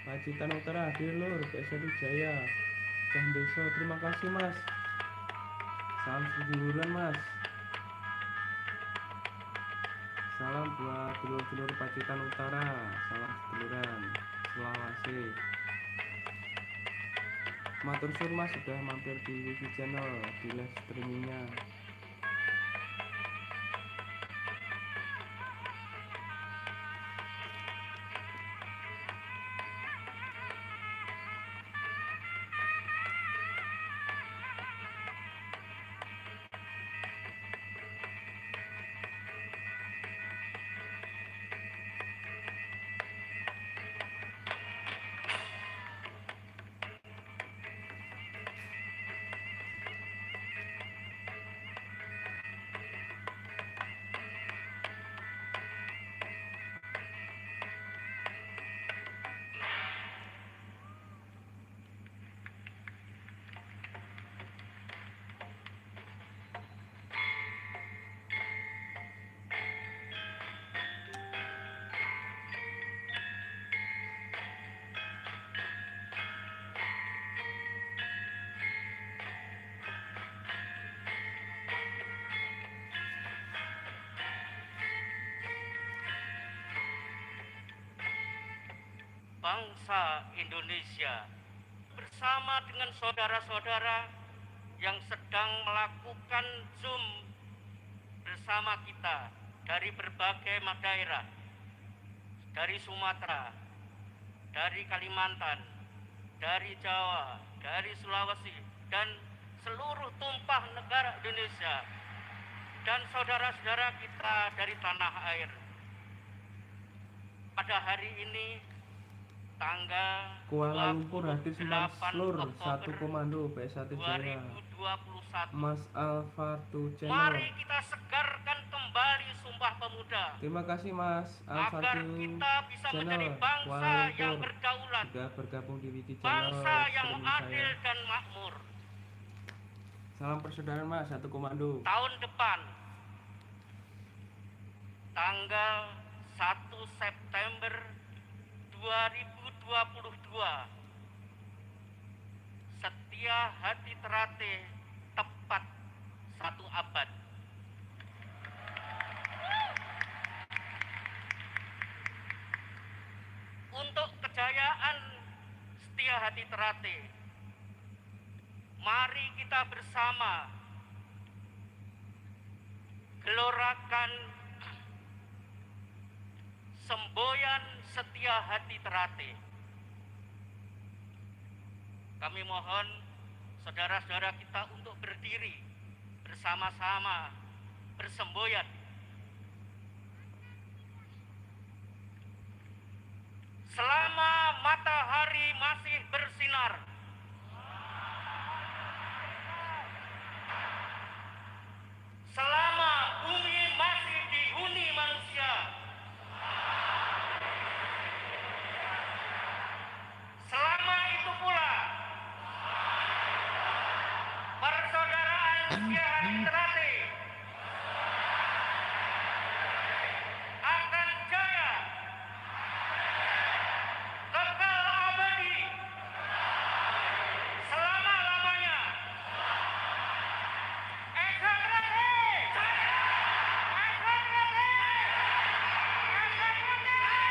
[SPEAKER 1] Pacitan Utara hadir lur, PS1 Jaya. Cah Desa, terima kasih Mas. Salam seduluran Mas. Salam buat dulur-dulur Pacitan Utara. Salam seduluran. Selawase. Matur suwun Mas sudah mampir di Wiki channel di live streamingnya.
[SPEAKER 4] bangsa Indonesia. Bersama dengan saudara-saudara yang sedang melakukan Zoom bersama kita dari berbagai daerah, dari Sumatera, dari Kalimantan, dari Jawa, dari Sulawesi, dan seluruh tumpah negara Indonesia, dan saudara-saudara kita dari tanah air. Pada hari ini, tanggal
[SPEAKER 5] Kuala Lumpur hadir
[SPEAKER 4] 28
[SPEAKER 5] Semanslur, satu
[SPEAKER 4] Oktober
[SPEAKER 5] komando PS1 Jaya.
[SPEAKER 4] 2021.
[SPEAKER 5] Mas Alfartu
[SPEAKER 4] Mari
[SPEAKER 5] Channel.
[SPEAKER 4] kita segarkan kembali Sumpah Pemuda
[SPEAKER 5] Terima kasih Mas
[SPEAKER 4] agar
[SPEAKER 5] Alfartu
[SPEAKER 4] kita bisa menjadi
[SPEAKER 5] Channel
[SPEAKER 4] bangsa
[SPEAKER 5] Kuala
[SPEAKER 4] yang
[SPEAKER 5] Lumpur
[SPEAKER 4] berdaulat,
[SPEAKER 5] sudah bergabung di Wiki Channel
[SPEAKER 4] bangsa yang
[SPEAKER 5] streaming
[SPEAKER 4] adil
[SPEAKER 5] saya.
[SPEAKER 4] dan makmur.
[SPEAKER 5] Salam persaudaraan Mas, satu komando.
[SPEAKER 4] Tahun depan, tanggal 1 September 2022, Setia Hati Terate tepat 1 abad. Untuk kejayaan Setia Hati Terate, mari kita bersama gelorakan semboyan Setia Hati Terate. Kami mohon saudara-saudara kita untuk berdiri bersama-sama bersemboyan. Selama matahari masih bersinar, selama bumi masih dihuni manusia, selama itu pula persaudaraan Setia Hati Terate akan jaya, kekal abadi, selama-lamanya. Eka Terate! Eka Terate! Eka Terate!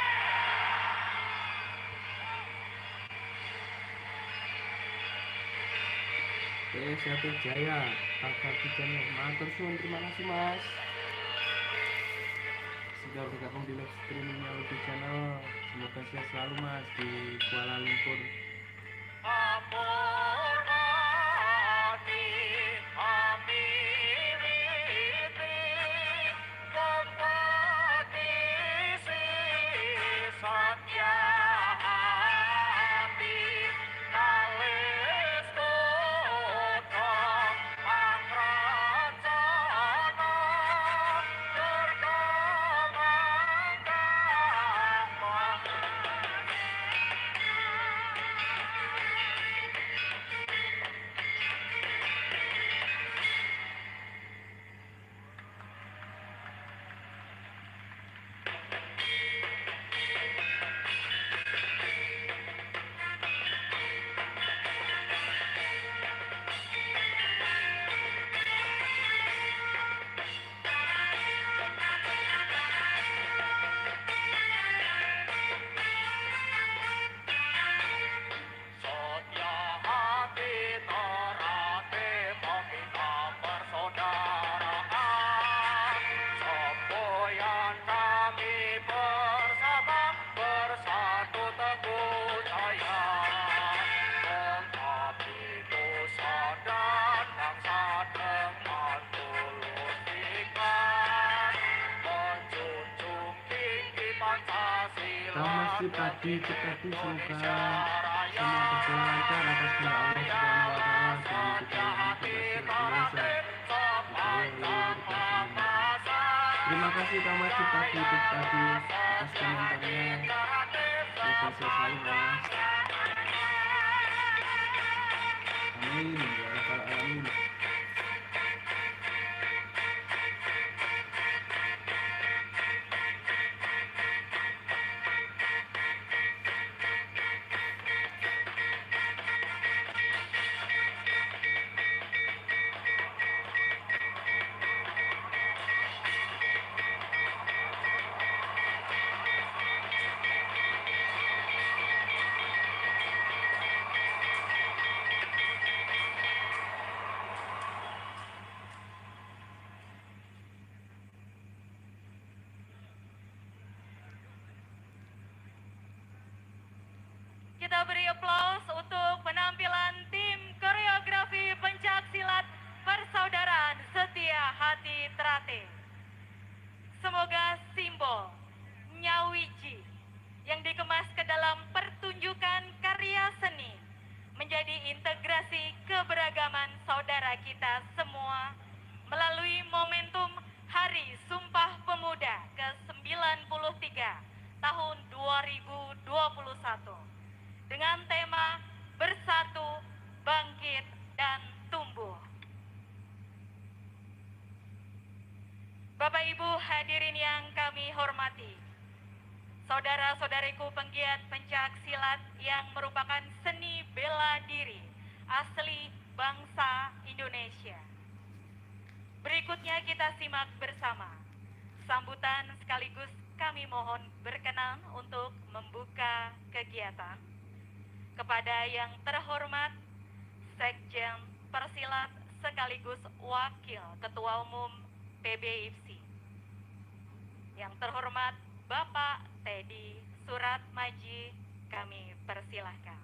[SPEAKER 5] PS1 Jaya, Alfartu Channel. Matur suwun, terima kasih Mas. Sudah bergabung di live streamingnya Wiki Channel. Semoga sehat selalu Mas di Kuala Lumpur.
[SPEAKER 4] Amorati, amiriti, kompetisi, Setia Hati, Kalistoto, Angracana, berkembang gampang. Setia Hati Terate membina persaudaraan, semboyan kami bersama, bersatu teguh jaya, mengabdi dosa dan bangsa dengan tulus ikhlas, menjunjung tinggi Pancasila.
[SPEAKER 5] Tamas Cipadi, Cipadi, semoga semua berjalan lancar atas kehendak Allah Subhanahu wa Ta'ala dan kita Indonesia. Terima kasih Tamas Cipadi, Cipadi atas komentarnya. Semoga sehat selalu Mas. Amin ya rabbal alamin.
[SPEAKER 2] aplaus untuk penampilan tim koreografi pencak silat Persaudaraan Setia Hati Trate. Semoga simbol Nyawiji yang dikemas ke dalam pertunjukan karya seni menjadi integrasi keberagaman saudara kita semua melalui momentum Hari Sumpah Pemuda ke-93 tahun 2021 dengan tema Bersatu, Bangkit, dan Tumbuh. Bapak Ibu hadirin yang kami hormati, saudara-saudariku penggiat pencak silat yang merupakan seni bela diri asli bangsa Indonesia. Berikutnya kita simak bersama sambutan sekaligus kami mohon berkenan untuk membuka kegiatan kepada yang terhormat Sekjen Persilat sekaligus Wakil Ketua Umum PBIPSI. Yang terhormat Bapak Teddy Suratmaji, kami persilahkan.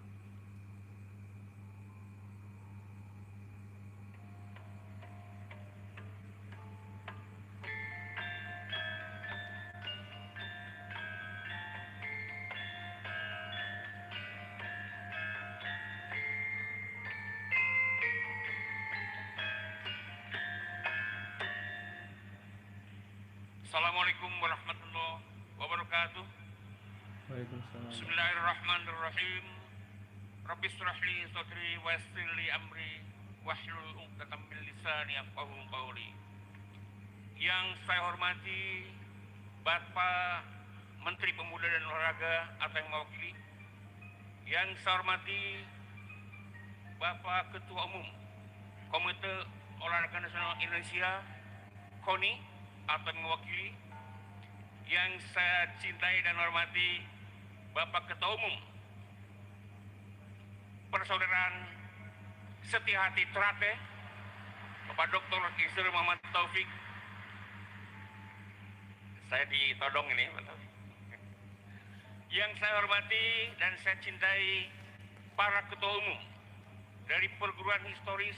[SPEAKER 6] Assalamualaikum warahmatullahi wabarakatuh.
[SPEAKER 5] Waalaikumsalam.
[SPEAKER 6] Bismillahirrahmanirrahim. Rabbi shrah li sadri wa yassir li amri wahlul 'uqdatam min lisani yafqahu qawli. Yang saya hormati Bapak Menteri Pemuda dan Olahraga atau yang mewakili. Yang saya hormati Bapak Ketua Umum Komite Olahraga Nasional Indonesia KONI atau yang mewakili. Yang saya cintai dan hormati Bapak Ketua Umum Persaudaraan Setia Hati Trate, Bapak Dr. Isr Muhammad Taufik. Saya ditodong ini, Pak Taufik. Yang saya hormati dan saya cintai para ketua umum dari perguruan historis,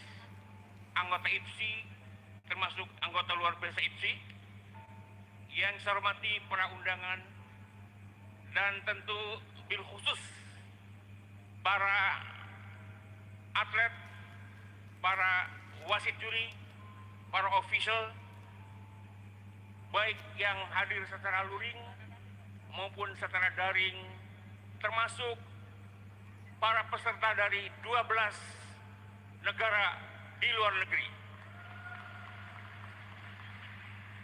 [SPEAKER 6] anggota IPSI, termasuk anggota luar biasa IPSI. Yang saya hormati para undangan dan tentu bil khusus para atlet, para wasit juri, para official, baik yang hadir secara luring maupun secara daring, termasuk para peserta dari 12 negara di luar negeri.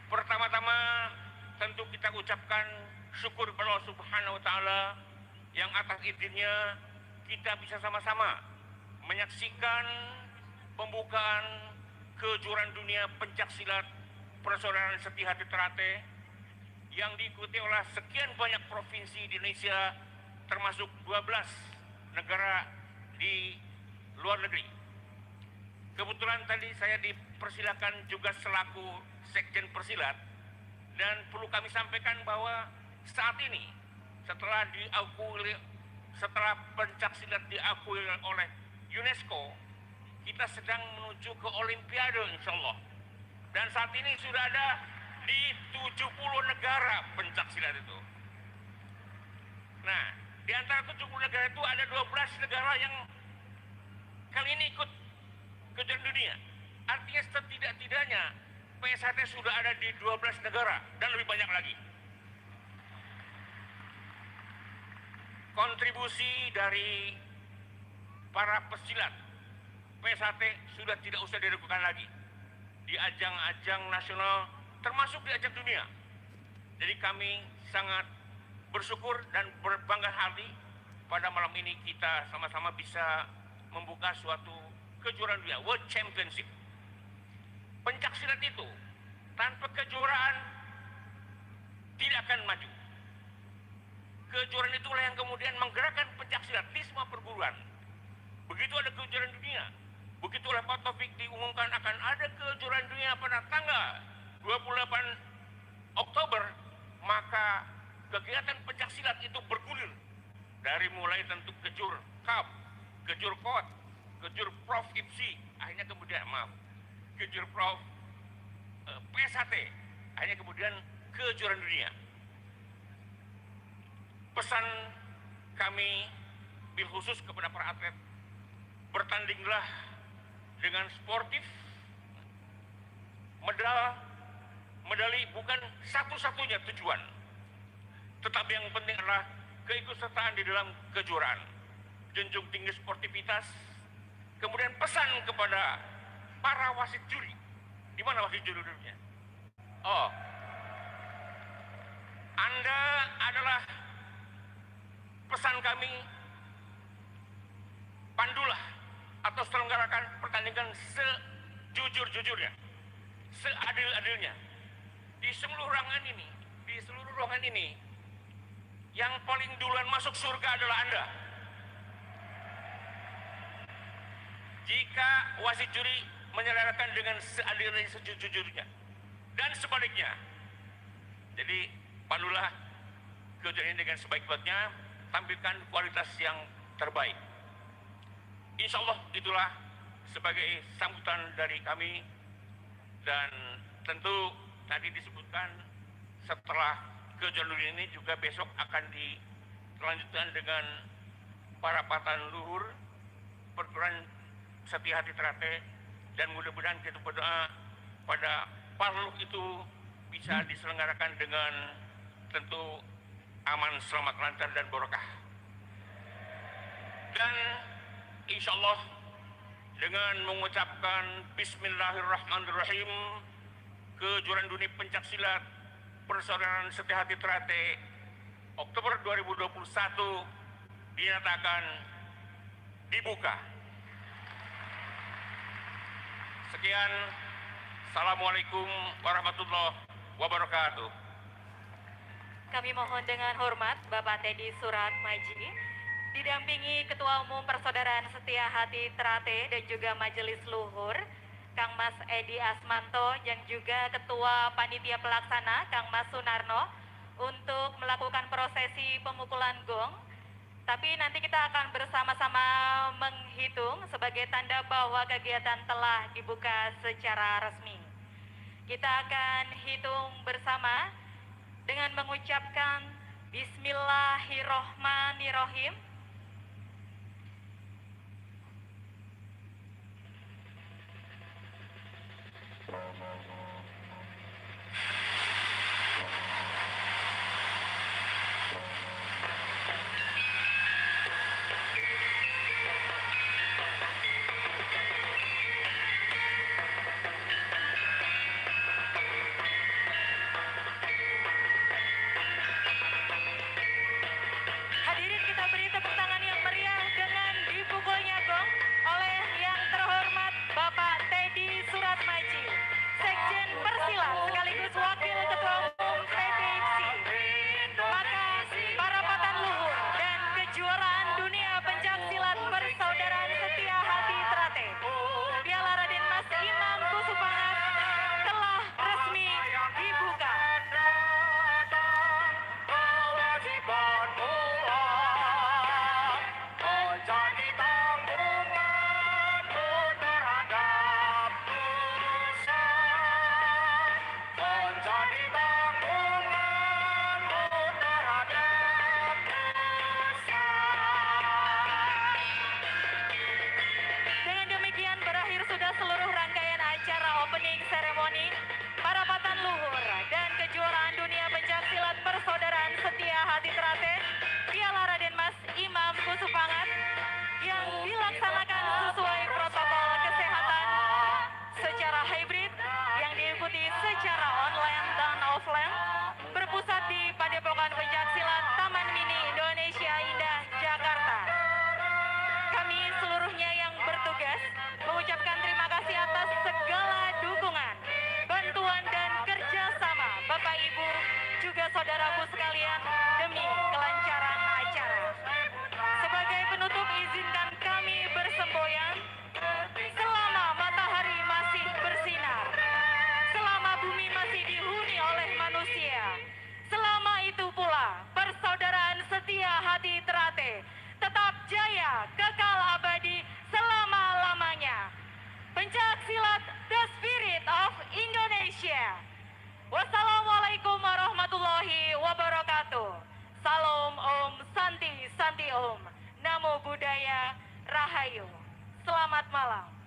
[SPEAKER 6] Pertama-tama tentu kita ucapkan syukur kepada Allah Subhanahu wa taala yang atas izinnya kita bisa sama-sama menyaksikan pembukaan kejuaraan dunia pencak silat Persaudaraan Setia Hati Trate yang diikuti oleh sekian banyak provinsi di Indonesia, termasuk 12 negara di luar negeri. Kebetulan tadi saya dipersilakan juga selaku Sekjen Persilat, dan perlu kami sampaikan bahwa saat ini setelah pencak silat diakui oleh UNESCO, kita sedang menuju ke Olimpiade insya Allah. Dan saat ini sudah ada di 70 negara pencak silat itu. Nah, di antara 70 negara itu ada 12 negara yang kali ini ikut kejuaraan dunia. Artinya setidak-tidaknya PSHT sudah ada di 12 negara dan lebih banyak lagi. Kontribusi dari para pesilat PSHT sudah tidak usah diragukan lagi di ajang-ajang nasional, termasuk di ajang dunia. Jadi kami sangat bersyukur dan berbangga hati pada malam ini kita sama-sama bisa membuka suatu kejuaraan dunia, World Championship. Pencak silat itu tanpa kejuaraan tidak akan maju. Kejuaraan itulah yang kemudian menggerakkan pencak silat di semua perguruan. Begitu ada kejuaraan dunia, begitu oleh Pak Taufik diumumkan akan ada kejuaraan dunia pada tanggal 28 Oktober, maka kegiatan pencak silat itu bergulir dari mulai tentu Kejurkap, Kejurkot, Kejurprov IPSI, akhirnya kemudian Kejurprov PSHT, akhirnya kemudian kejuaraan dunia. Pesan kami bil khusus kepada para atlet, bertandinglah dengan sportif. Medali bukan satu-satunya tujuan, tetapi yang penting adalah keikutsertaan di dalam kejuaraan. Junjung tinggi sportivitas. Kemudian pesan kepada para wasit juri. Di mana wasit juri-jurinya? Oh, Anda adalah, pesan kami, pandulah atau selenggarakan pertandingan sejujur-jujurnya, seadil-adilnya. Di seluruh ruangan ini, yang paling duluan masuk surga adalah Anda. Jika wasit juri menyelenggarakan dengan seadil dan sejujurnya, dan sebaliknya. Jadi pandulah kejuaraan ini dengan sebaik-baiknya, tampilkan kualitas yang terbaik. Insya Allah itulah sebagai sambutan dari kami. Dan tentu tadi disebutkan setelah kejuaraan dunia ini juga besok akan dilanjutkan dengan parapatan luhur perguruan Setia Hati Ternate, dan mudah-mudahan kita berdoa pada Parluk itu bisa diselenggarakan dengan tentu aman, selamat, lancar, dan barokah. Dan insya Allah dengan mengucapkan Bismillahirrahmanirrahim, kejuaraan dunia pencaksilat Persaudaraan Setia Hati Ternate Oktober 2021 dinyatakan dibuka. Sekian, Assalamualaikum warahmatullahi wabarakatuh.
[SPEAKER 2] Kami mohon dengan hormat Bapak Teddy Suratmaji, didampingi Ketua Umum Persaudaraan Setia Hati Ternate dan juga Majelis Luhur, Kang Mas Edi Asmanto, yang juga Ketua Panitia Pelaksana, Kang Mas Sunarno, untuk melakukan prosesi pemukulan gong. Tapi nanti kita akan bersama-sama menghitung sebagai tanda bahwa kegiatan telah dibuka secara resmi. Kita akan hitung bersama dengan mengucapkan Bismillahirrohmanirrohim. Hadirin, kita beri tepuk tangan yang meriah dengan dipukulnya gong oleh yang terhormat Bapak Teddy Suratmaji, Sekjen Persilat sekaligus Wakil Ketua Umum PPIPSI. Maka parapatan luhur dan kejuaraan dunia pencaksilat Persaudaraan Setia Hati Ternate Piala Raden Mas Imam Kusupangat telah resmi dibuka. Dengan demikian berakhir sudah seluruh rangkaian acara opening ceremony parapatan luhur dan kejuaraan dunia pencaksilat Persaudaraan Setia Hati Ternate Piala Raden Mas Imam Kusupangat yang dilaksanakan sesuai protokol kesehatan secara hybrid yang diikuti secara online dan offline, berpusat di Padepokan Pencaksilat Taman Mini Indonesia Indah, Jakarta. Kami seluruhnya yang bertugas mengucapkan terima kasih atas segala dukungan, bantuan, dan kerjasama Bapak Ibu juga saudaraku sekalian demi kelancaran acara. Sebagai penutup, izinkan kami bersemboyan. Selama matahari masih bersinar, selama bumi masih dihuni oleh manusia, selama itu pula Persaudaraan Setia Hati Ternate tetap jaya. Hadi Namo Buddhaya Rahayu. Selamat malam.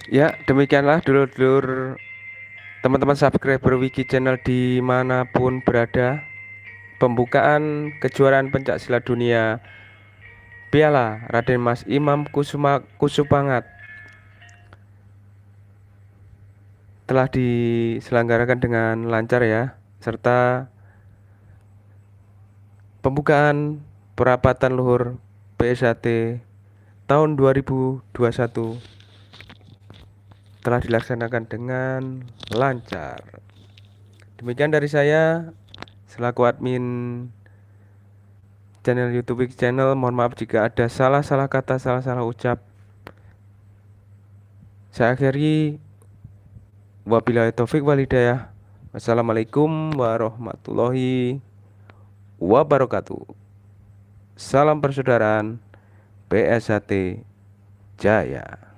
[SPEAKER 1] Ya, demikianlah dulur-dulur teman-teman subscriber Wiki Channel dimanapun berada, pembukaan kejuaraan pencaksilat dunia Piala Raden Mas Imam Kusupangat telah diselenggarakan dengan lancar ya, serta pembukaan perapatan luhur PSAT tahun 2021 telah dilaksanakan dengan lancar. Demikian dari saya selaku admin channel YouTube Wiki Channel. Mohon maaf jika ada salah-salah kata, salah-salah ucap. Saya akhiri, wabillahi taufik wal hidayah. Wassalamualaikum warahmatullahi wabarakatuh. Salam persaudaraan PSAT Jaya.